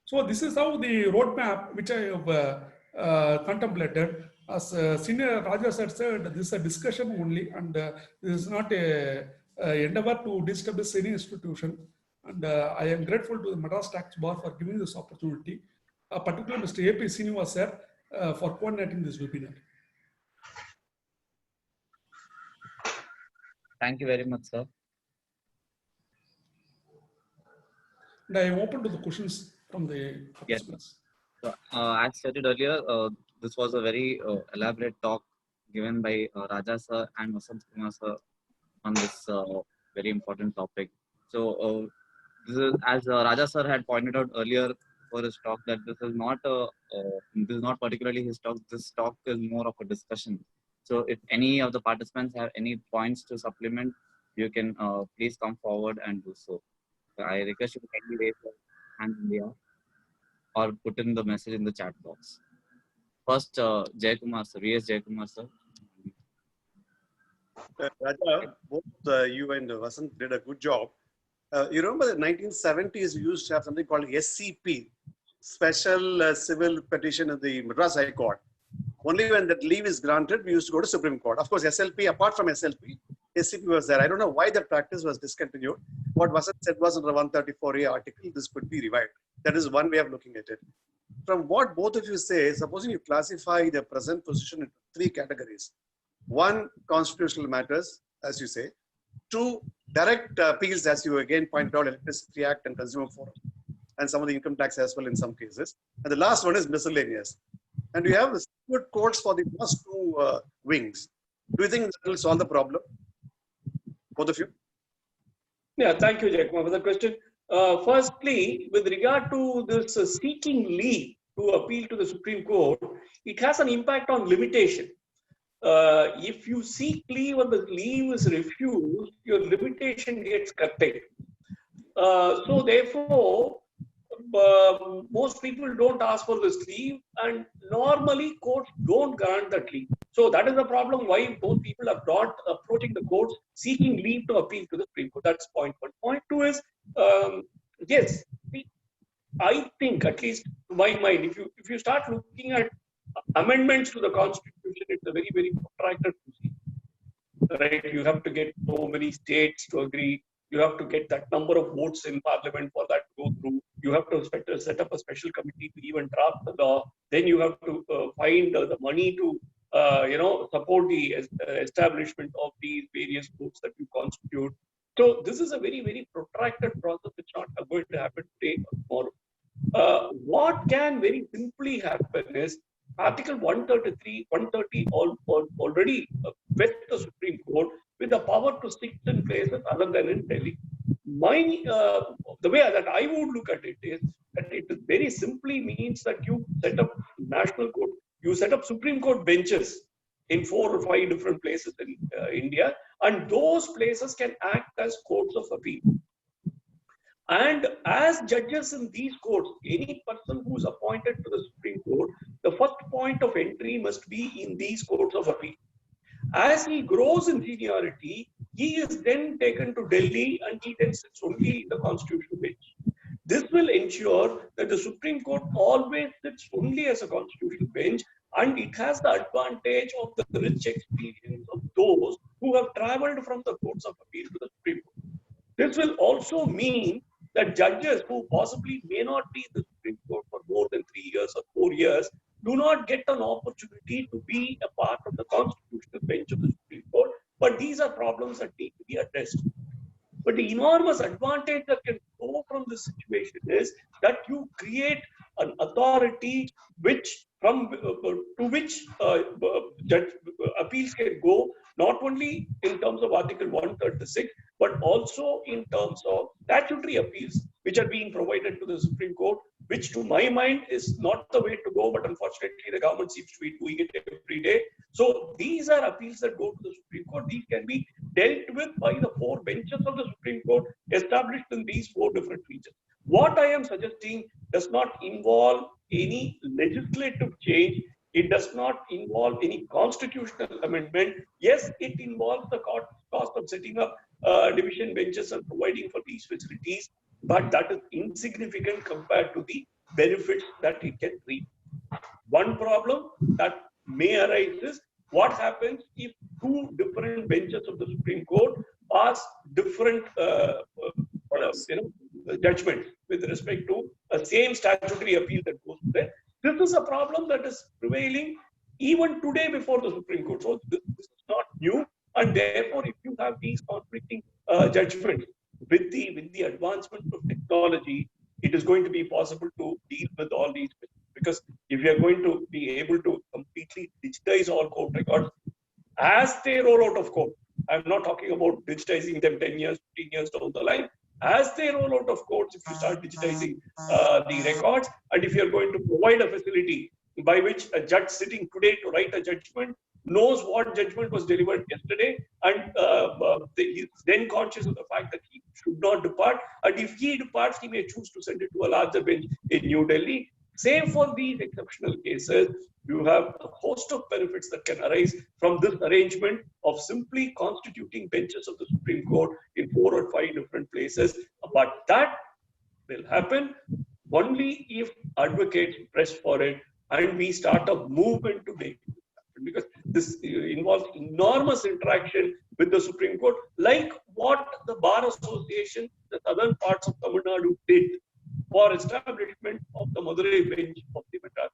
So this is how the roadmap which I have contemplated. As Senior Rajah said, this is a discussion only, and this is not a endeavor to destabilize any institution. And I am grateful to the Madras Tax Bar for giving this opportunity, particularly Mr. A.P. Srinivas sir for coordinating this webinar. Thank you very much, sir. And I am open to the questions from the participants. Yes. As stated earlier, this was a very elaborate talk given by Rajah sir and Vasanthakumar sir on this very important topic. So, this is, as Rajah sir had pointed out earlier for his talk, that this is not particularly his talk. This talk is more of a discussion. So, if any of the participants have any points to supplement, you can please come forward and do so. I request you to kindly raise your hand in the air or put in the message in the chat box. First, Jayakumar sir, V.S. Jayakumar sir. Rajah, both you and Vasant did a good job. You remember the 1970s, we used to have something called SCP, Special Civil Petition of the Madras High Court. Only when that leave is granted, we used to go to Supreme Court. Of course, SLP, apart from SLP, SCP was there. I don't know why that practice was discontinued. What Vasant said was in the 134A article, this could be revived. That is one way of looking at it. From what both of you say, supposing you classify the present position into three categories. One, constitutional matters, as you say. Two, direct appeals, as you again pointed out, Electricity Act and Consumer Forum, and some of the income tax as well in some cases. And the last one is miscellaneous. And we have separate courts for the first two wings. Do you think that will solve the problem? Both of you? Yeah, thank you, Jayakumar, for the question. Firstly, with regard to this seeking leave to appeal to the Supreme Court, it has an impact on limitation. If you seek leave and the leave is refused, your limitation gets curtailed. So therefore, most people don't ask for this leave, and normally courts don't grant that leave. So that is the problem why both people are not approaching the courts seeking leave to appeal to the Supreme Court. That's point one. Point two is, yes, I think, at least to my mind, if you start looking at amendments to the Constitution, it's a very, very protracted procedure. Right? You have to get so many states to agree. You have to get that number of votes in Parliament for that to go through. You have to set up a special committee to even draft the law. Then you have to find the money to support the establishment of these various courts that you constitute. So this is a very, very protracted process. It's not going to happen today or tomorrow. What can very simply happen is Article 133, 130 already vest the Supreme Court with the power to sit in places other than in Delhi. The way that I would look at it is that it very simply means that you set up national court, you set up Supreme Court benches in 4 or 5 different places in India, and those places can act as courts of appeal. And as judges in these courts, any person who is appointed to the Supreme Court, the first point of entry must be in these courts of appeal. As he grows in seniority, he is then taken to Delhi and he then sits only in the constitutional bench. This will ensure that the Supreme Court always sits only as a constitutional bench, and it has the advantage of the rich experience of those who have traveled from the courts of appeal to the Supreme Court. This will also mean that judges who possibly may not be in the Supreme Court for more than 3 years or 4 years do not get an opportunity to be a part of the constitutional bench of the Supreme Court. But these are problems that need to be addressed. But the enormous advantage that can go from this situation is that you create an authority which appeals can go, not only in terms of Article 136, but also in terms of statutory appeals, which are being provided to the Supreme Court, which to my mind is not the way to go, but unfortunately the government seems to be doing it every day. So these are appeals that go to the Supreme Court. These can be dealt with by the 4 benches of the Supreme Court established in these 4 different regions. What I am suggesting does not involve any legislative change. It does not involve any constitutional amendment. Yes, it involves the cost of setting up division benches and providing for these facilities, but that is insignificant compared to the benefits that it can reap. One problem that may arise is what happens if 2 different benches of the Supreme Court pass different judgments with respect to a same statutory appeal that goes there. This is a problem that is prevailing even today before the Supreme Court. So this is not new, and therefore, if you have these conflicting judgments with the advancement of technology, it is going to be possible to deal with all these. Because if you are going to be able to completely digitize all court records as they roll out of court, I'm not talking about digitizing them 10 years, 15 years down the line. As they roll out of courts, if you start digitizing the records, and if you're going to provide a facility by which a judge sitting today to write a judgment knows what judgment was delivered yesterday, and he is then conscious of the fact that he should not depart, and if he departs, he may choose to send it to a larger bench in New Delhi. Same for these exceptional cases, you have a host of benefits that can arise from this arrangement of simply constituting benches of the Supreme Court in 4 or 5 different places. But that will happen only if advocates press for it and we start a movement to make it happen. Because this involves enormous interaction with the Supreme Court, like what the Bar Association, the southern parts of Tamil Nadu did for establishment of the Madurai bench of the Madras.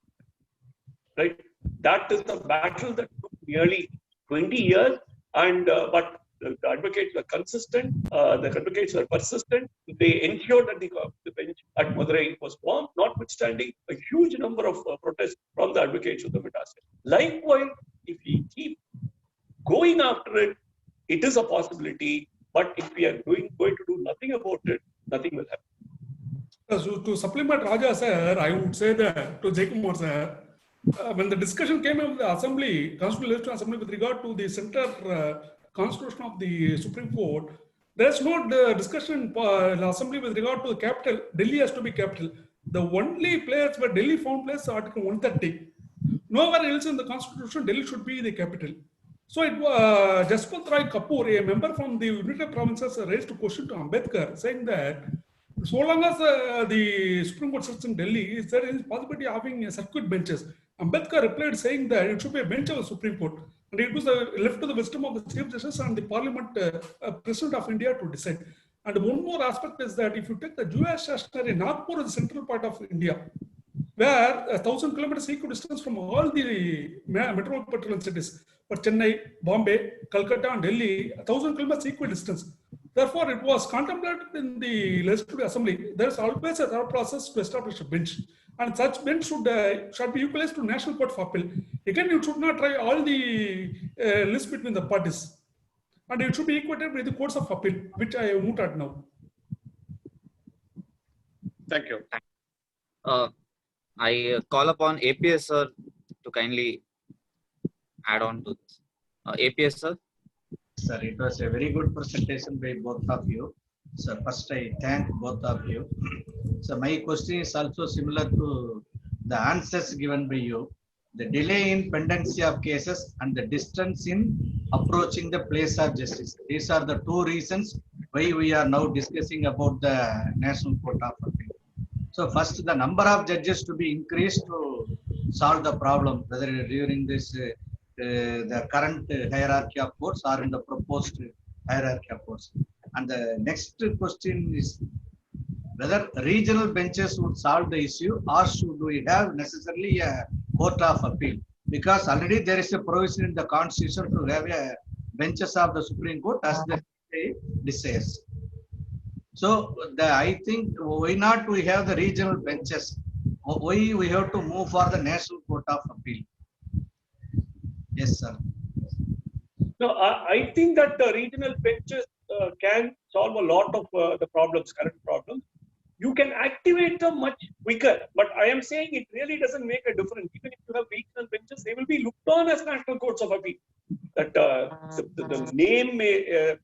Right, that is the battle that took nearly 20 years, and but the advocates were consistent. The advocates were persistent. They ensured that the bench at Madurai was formed, notwithstanding a huge number of protests from the advocates of the Madras. Likewise, if we keep going after it, it is a possibility. But if we are going to do nothing about it, nothing will happen. So to supplement Raja sir, I would say that to Jayakumar sir, when the discussion came in the Assembly, Constitutional Assembly with regard to the center constitution of the Supreme Court, there is no discussion in the Assembly with regard to the capital. Delhi has to be capital. The only place where Delhi found place Article 130. Nowhere else in the constitution Delhi should be the capital. So it was Jaspal Rai Kapoor, a member from the United Provinces, raised a question to Ambedkar saying that so long as the Supreme Court sits in Delhi, is there any possibility of having circuit benches? Ambedkar replied saying that it should be a bench of the Supreme Court. And it was left to the wisdom of the Chief Justice and the Parliament President of India to decide. And one more aspect is that if you take the Jewish stationery, Nagpur is the central part of India, where 1,000 kilometers equidistance from all the metropolitan cities. But Chennai, Bombay, Calcutta, and Delhi, 1,000 kilometers equidistance. Therefore, it was contemplated in the Legislative Assembly. There is always a thorough process to establish a bench, and such bench should be equalized to National Court of Appeal. Again, you should not try all the lists between the parties, and it should be equated with the courts of appeal, which I have noted now. Thank you. I call upon APS sir to kindly add on to this. APS sir. Sir, it was a very good presentation by both of you. So first I thank both of you. So my question is also similar to the answers given by you. The delay in pendency of cases and the distance in approaching the place of justice. These are the two reasons why we are now discussing about the National Court of Appeal. So first, the number of judges to be increased to solve the problem, whether during this the current hierarchy of courts or in the proposed hierarchy of courts. And the next question is whether regional benches would solve the issue, or should we have necessarily a court of appeal? Because already there is a provision in the constitution to have a benches of the Supreme Court as the desires. So I think why not we have the regional benches? Why we have to move for the National Court of Appeal? Yes, sir. No, I think that the regional benches can solve a lot of the problems, current problems. You can activate them much quicker, but I am saying it really doesn't make a difference. Even if you have regional benches, they will be looked on as national courts of appeal. That the name may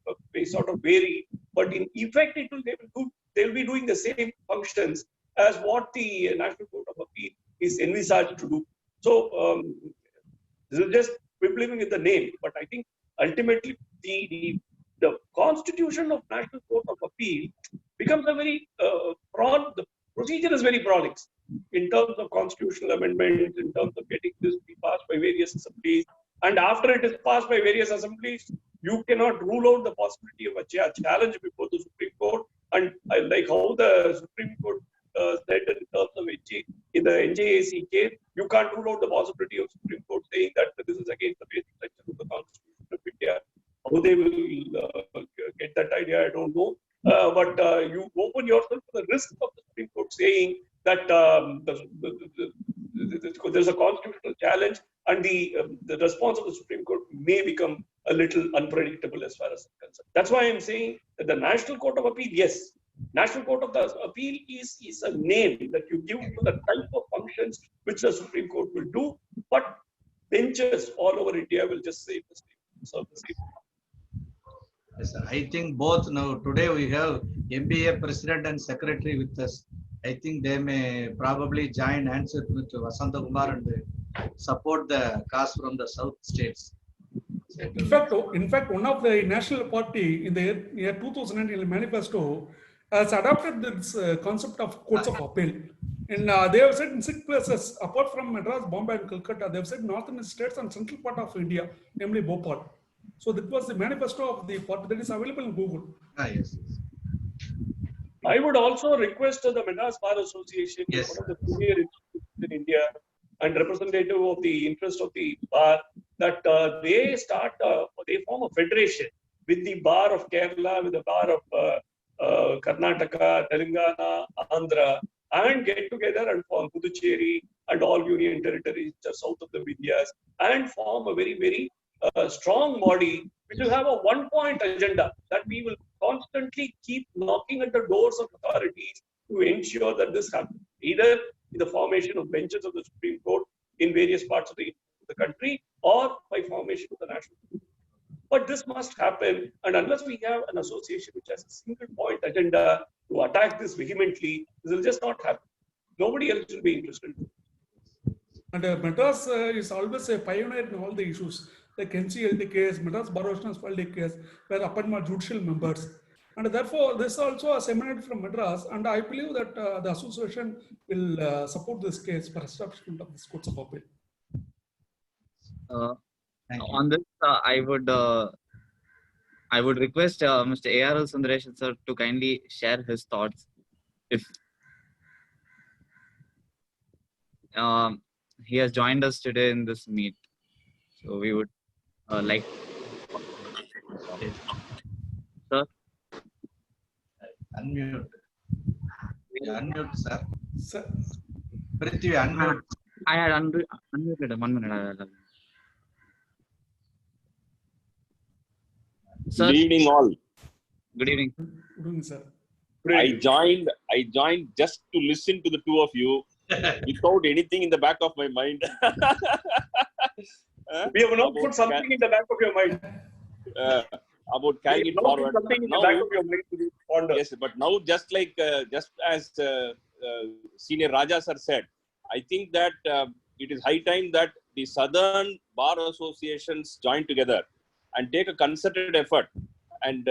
sort of vary, but in effect, they will be doing the same functions as what the National Court of Appeal is envisaged to do. So this is just quibbling with the name, but I think ultimately the constitution of National Court of Appeal becomes a very the procedure is very prolix in terms of constitutional amendments, in terms of getting this to be passed by various assemblies. And after it is passed by various assemblies, you cannot rule out the possibility of a challenge before the Supreme Court. And I like how the Supreme Court said in terms of in the NJAC case, you can't rule out the possibility of Supreme Court saying that this is against the basic section of the Constitution of India. How they will get that idea, I don't know. But you open yourself to the risk of the Supreme Court saying that there's a constitutional challenge, and the response of the Supreme Court may become a little unpredictable as far as I'm concerned. That's why I'm saying that the National Court of Appeal, yes, National Court of Appeal is a name that you give to the type of functions which the Supreme Court will do, but benches all over India will just serve the same. Yes, sir. I think both now today we have MBA President and Secretary with us. I think they may probably join hands with Vasanthakumar and support the cause from the South states. In fact, one of the national party in the year 2019 manifesto has adopted this concept of courts of appeal. And they have said in 6 places, apart from Madras, Bombay, and Calcutta, they have said northern states and central part of India, namely Bhopal. So that was the manifesto of the party that is available in Google. Yes. I would also request the Madras Bar Association, yes, one of the premier institutions in India and representative of the interest of the bar, that they form a federation with the bar of Kerala, with the bar of Karnataka, Telangana, Andhra, and get together and form Puducherry and all union territories just south of the Vindhyas, and form a very, very strong body which will have a one-point agenda that we will constantly keep knocking at the doors of authorities to ensure that this happens, either in the formation of benches of the Supreme Court in various parts of the country or by formation of the National Court. But this must happen, and unless we have an association which has a single point agenda to attack this vehemently, this will just not happen. Nobody else will be interested. And Madras is always a pioneer in all the issues. Like NCLT case, Madras Bar has filed a case where appointed judicial members. And therefore, this also is emanated from Madras. And I believe that the association will support this case for establishment of this courts of appeal. Thank you. On this, I would request Mr. A.R.L. Sundaresan sir to kindly share his thoughts. If he has joined us today in this meet, so we would like. Sir, Unmute. Unmute, sir. Sir, Prithvi, unmute. I had unmuted him. 1 minute. Sir, Good evening, all. good evening. good evening, sir. I joined just to listen to the two of you without anything in the back of my mind. We have not About put something in the back of your mind. About We carrying have it not put forward. something in the Now, back of your mind to be pondered. yes, but now just as Senior Raja sir said, I think that it is high time that the Southern Bar Associations join together and take a concerted effort and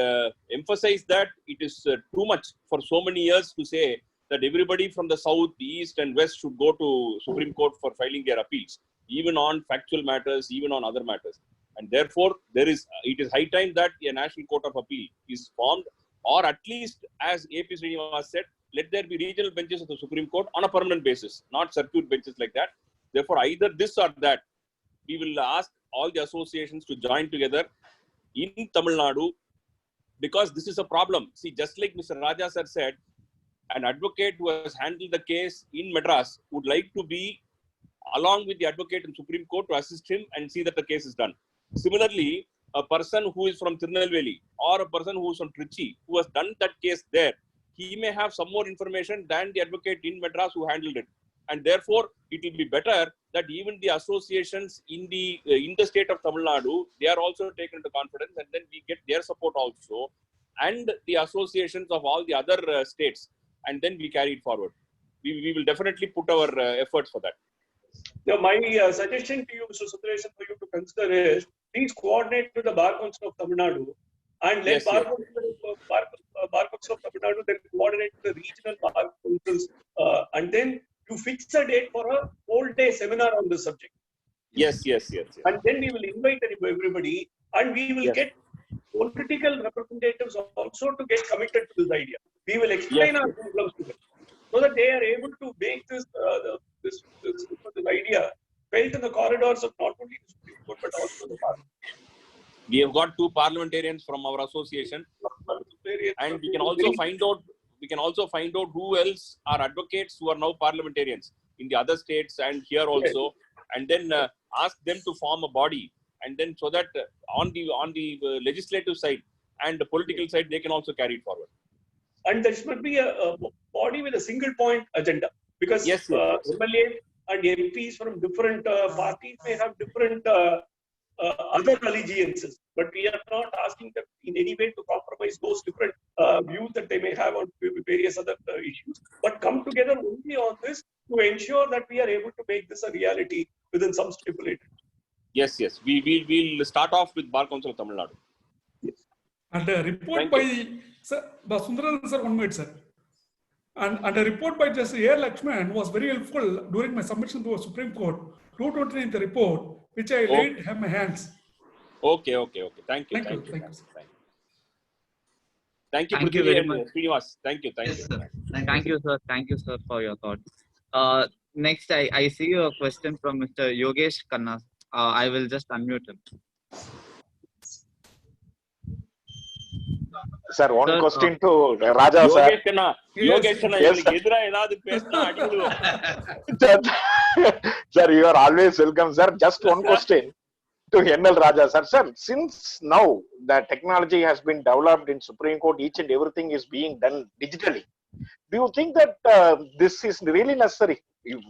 emphasize that it is too much for so many years to say that everybody from the South, East and West should go to Supreme Court for filing their appeals, even on factual matters, even on other matters. And therefore, it is high time that a National Court of Appeal is formed, or at least, as A.P. Srinivas said, let there be regional benches of the Supreme Court on a permanent basis, not circuit benches like that. Therefore, either this or that, we will ask all the associations to join together in Tamil Nadu, because this is a problem. See, just like Mr. Raja sir said, an advocate who has handled the case in Madras would like to be along with the advocate in Supreme Court to assist him and see that the case is done. Similarly, a person who is from Tirunelveli or a person who is from Trichy, who has done that case there, he may have some more information than the advocate in Madras who handled it. And therefore, it will be better that even the associations in the state of Tamil Nadu, they are also taken into confidence, and then we get their support also, and the associations of all the other states, and then we carry it forward. We will definitely put our efforts for that. My suggestion to you, Mr. Sundaresan, for you to consider is, please coordinate with the Bar Council of Tamil Nadu and let Yes, Bar yes. Council of Tamil Nadu then coordinate with the regional Bar Councils, and then you fix a date for a whole day seminar on this subject. Yes. And then we will invite everybody, and we will Yes. get political representatives also to get committed to this idea. We will explain Yes, our yes. problems to them, so that they are able to make this idea felt in the corridors of not only the Supreme Court but also the Parliament. We have got 2 parliamentarians from our association, and we can also find out who else are advocates who are now parliamentarians in the other states and here also, and then ask them to form a body, and then so that on the legislative side and the political side, they can also carry it forward. And there should be a body with a single point agenda, because Yes. MLAs and MPs from different parties may have different other allegiances, but we are not asking them in any way to compromise those different views that they may have on various other issues, but come together only on this to ensure that we are able to make this a reality within some stipulated. Yes. We'll start off with Bar Council of Tamil Nadu. And a report Thank by sir, Sundaresan sir, 1 minute, sir. And a report by Justice A. Lakshman was very helpful during my submission to a Supreme Court. 229 the report, which I laid in my hands. Okay. Thank you. Thank you, sir. Thank you, Thank you Prithvi very and much. Srinivas. Thank you. Yes, sir. Thank you, sir. Thank you, sir, for your thoughts. Next, I see a question from Mr. Yogesh Khanna. I will just unmute him. Sir, one Sir, question to Raja sir. Yogesh Khanna, Yes, இவனுக்கு எதிரா ஏதாவது பேசினா அடி விழுவோம். Sir, you are always welcome, sir. Just one question to N.L.Rajah, sir. Sir, since now the technology has been developed in Supreme Court, each and everything is being done digitally. Do you think that this is really necessary?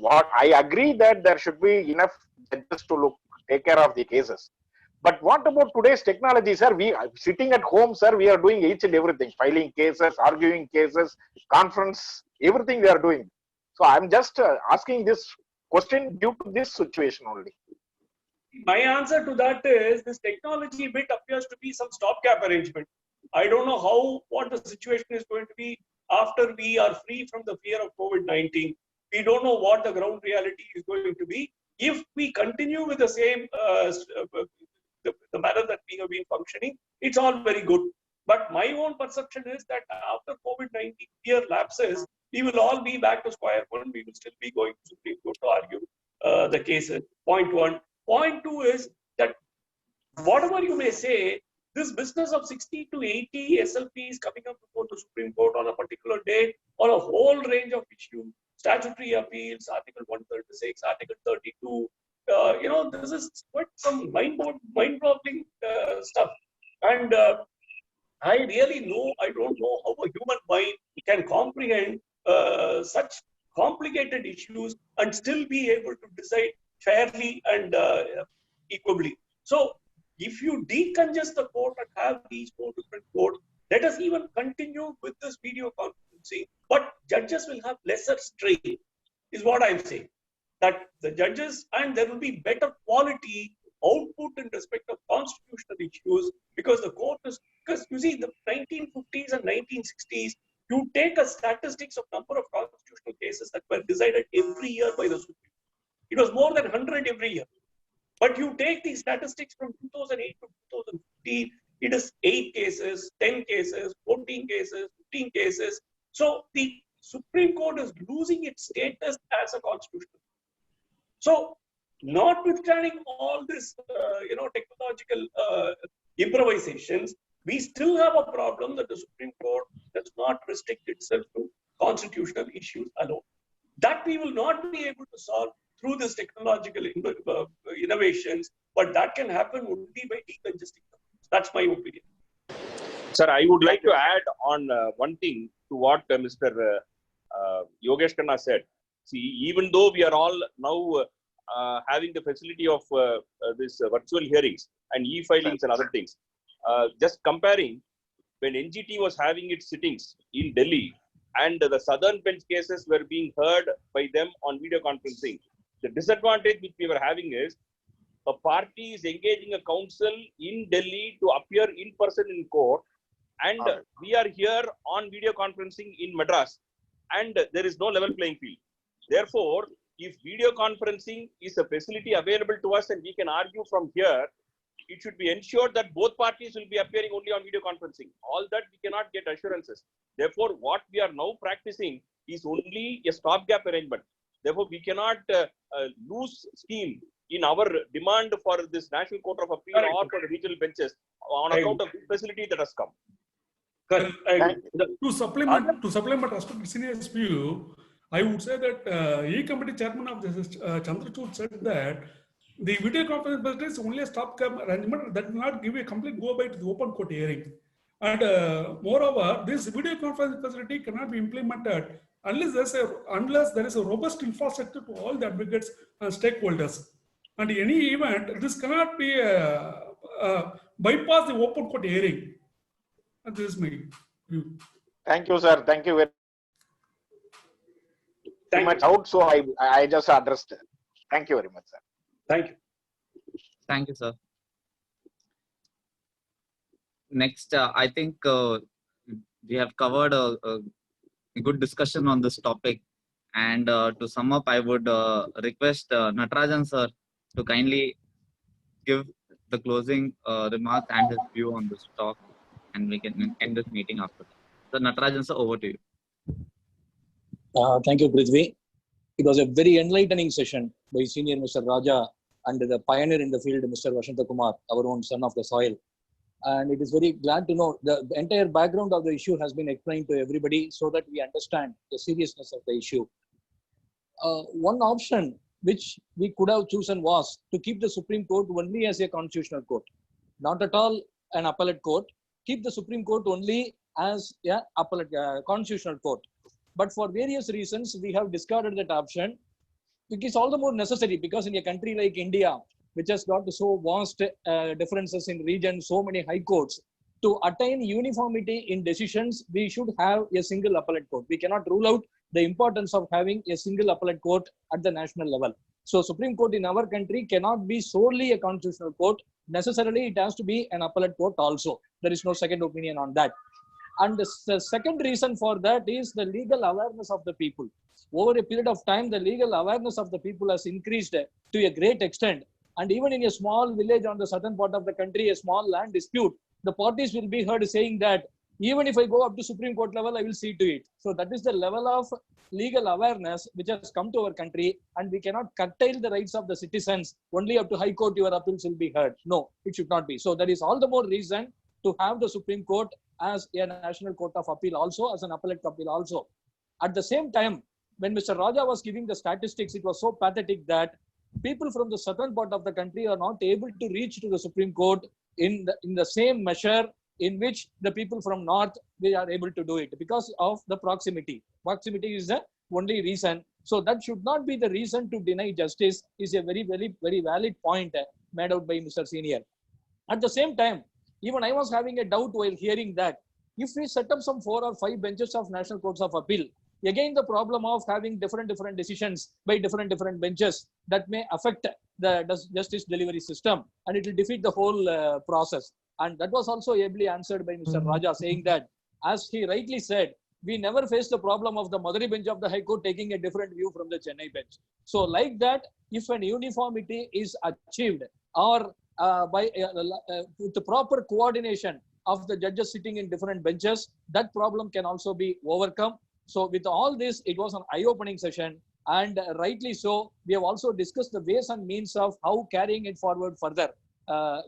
What I agree that there should be enough judges to take care of the cases. But what about today's technology, sir? We are sitting at home, sir. We are doing each and everything, filing cases, arguing cases, conference, everything we are doing. So I'm just asking this question due to this situation only. My answer to that is this technology bit appears to be some stopgap arrangement. I don't know what the situation is going to be after we are free from the fear of COVID-19. We don't know what the ground reality is going to be. If we continue with the same the manner that we have been functioning, it's all very good. But my own perception is that after COVID-19 fear lapses, we will all be back to square one. We will still be going to Supreme Court to argue the cases. Point one. Point two is that whatever you may say, this business of 60 to 80 SLPs coming up before the Supreme Court on a particular day on a whole range of issues, statutory appeals, Article 136, Article 32, this is quite some mind-boggling stuff. And I don't know how a human mind can comprehend such complicated issues and still be able to decide fairly and equably. So, if you decongest the court and have these four different courts, let us even continue with this video conferencing, but judges will have lesser strain, is what I'm saying. That the judges, and there will be better quality output in respect of constitutional issues, because the court is, because you see, the 1950s and 1960s, you take a statistics of number of constitutional cases that were decided every year by the Supreme Court. It was more than 100 every year. But you take the statistics from 2008 to 2015, it is 8 cases, 10 cases, 14 cases, 15 cases. So the Supreme Court is losing its status as a constitutional. So, notwithstanding all this, technological improvisations, we still have a problem that the Supreme Court does not restrict itself to constitutional issues alone. That we will not be able to solve through this technological innovations, but that can happen only by decongesting. That's my opinion. Sir, I would like to add on one thing to what Mr. Yogesh Khanna said. See, even though we are all now having the facility of this virtual hearings and e-filings and other things, just comparing when NGT was having its sittings in Delhi and the southern bench cases were being heard by them on video conferencing, the disadvantage which we were having is a party is engaging a counsel in Delhi to appear in person in court, and we are here on video conferencing in Madras, and there is no level playing field. Therefore, if video conferencing is a facility available to us and we can argue from here, it should be ensured that both parties will be appearing only on video conferencing. All that we cannot get assurances. Therefore, what we are now practicing is only a stopgap arrangement. Therefore, we cannot lose steam in our demand for this National Court of Appeal or for the regional benches on account of the facility that has come. To supplement respect senior's view, I would say that E-Committee Chairman of the Chandrachud said that the video conference facility is only a stopgap arrangement that will not give a complete go by to the open court hearing. And moreover, this video conference facility cannot be implemented unless there is a robust infrastructure to all the advocates and stakeholders. And in any event, this cannot be bypass the open court hearing. And this is my view. Thank you, sir. Thank you very much out, so I just addressed it. Thank you very much, sir. Thank you. Thank you, sir. Next, I think we have covered a good discussion on this topic. And to sum up, I would request N.L.Rajah sir to kindly give the closing remarks and his view on this talk, and we can end this meeting after that. So N.L.Rajah sir, over to you. Thank you, Prithvi. It was a very enlightening session by Senior Mr. Rajah and the pioneer in the field, Mr. Vasanthakumar, our own son of the soil. And it is very glad to know the entire background of the issue has been explained to everybody so that we understand the seriousness of the issue. One option which we could have chosen was to keep the Supreme Court only as a constitutional court, not at all an appellate court. Keep the Supreme Court only as a appellate constitutional court. But for various reasons, we have discarded that option, which is all the more necessary because in a country like India, which has got so vast differences in region, so many high courts, to attain uniformity in decisions, we should have a single appellate court. We cannot rule out the importance of having a single appellate court at the national level. So Supreme Court in our country cannot be solely a constitutional court. Necessarily, it has to be an appellate court also. There is no second opinion on that. And the second reason for that is the legal awareness of the people. Over a period of time, the legal awareness of the people has increased to a great extent. And even in a small village on the southern part of the country, a small land dispute, the parties will be heard saying that even if I go up to Supreme Court level, I will see to it. So that is the level of legal awareness which has come to our country, and we cannot curtail the rights of the citizens only up to High Court your appeals will be heard. No, it should not be. So that is all the more reason to have the Supreme Court as a national court of appeal also, as an appellate appeal also. At the same time, when Mr. Rajah was giving the statistics, it was so pathetic that people from the southern part of the country are not able to reach to the Supreme Court in the same measure in which the people from north, they are able to do it because of the proximity. Proximity is the only reason. So that should not be the reason to deny justice is a very, very, very valid point made out by Mr. Senior. At the same time, even I was having a doubt while hearing that if we set up some 4 or 5 benches of national courts of appeal, again the problem of having different decisions by different benches that may affect the justice delivery system, and it will defeat the whole process. And that was also ably answered by Mr. Rajah, saying that, as he rightly said, we never faced the problem of the Madurai bench of the High Court taking a different view from the Chennai bench. So like that, if an uniformity is achieved or with the proper coordination of the judges sitting in different benches, that problem can also be overcome. So with all this, it was an eye-opening session, and rightly so. We have also discussed the ways and means of how carrying it forward further.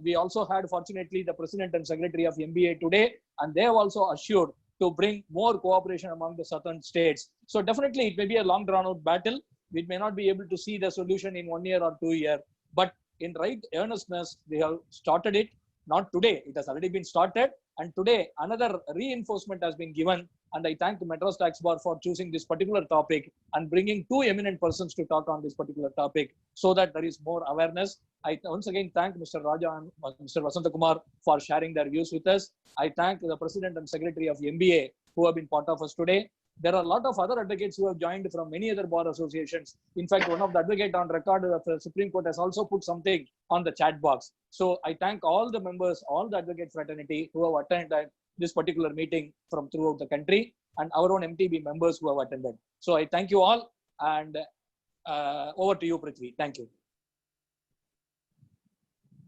We also had, fortunately, the President and Secretary of MBA today, and they have also assured to bring more cooperation among the southern states. So definitely it may be a long drawn-out battle. We may not be able to see the solution in 1 year or 2 years, but in right earnestness, we have started it. Not today, it has already been started. And today, another reinforcement has been given. And I thank the Madras Tax Bar for choosing this particular topic and bringing 2 eminent persons to talk on this particular topic so that there is more awareness. I once again thank Mr. Rajah and Mr. Vasanthakumar for sharing their views with us. I thank the President and Secretary of MBA who have been part of us today. There are a lot of other advocates who have joined from many other bar associations. In fact, one of the advocates on record of the Supreme Court has also put something on the chat box. So I thank all the members, all the advocate fraternity who have attended this particular meeting from throughout the country, and our own MTB members who have attended. So I thank you all, and over to you, Prithvi. Thank you.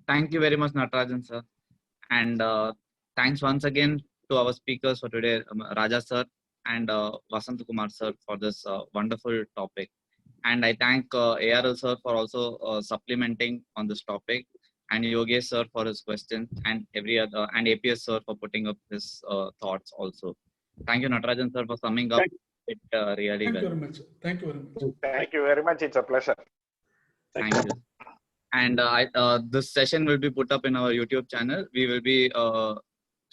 Thank you very much, Natarajan sir. And thanks once again to our speakers for today, Raja sir and Vasanthakumar sir, for this wonderful topic. And I thank ARL sir for also supplementing on this topic, and Yogesh sir for his questions, and every other, and APS sir for putting up his thoughts also. Thank you, Natarajan sir, for summing up it really Thank well. you very much. Thank you very much. Thank you very much. It's a pleasure. Thank you. And this session will be put up in our YouTube channel. We will be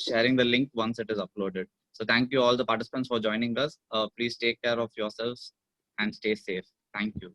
sharing the link once it is uploaded. So thank you all the participants for joining us. Please take care of yourselves and stay safe. Thank you.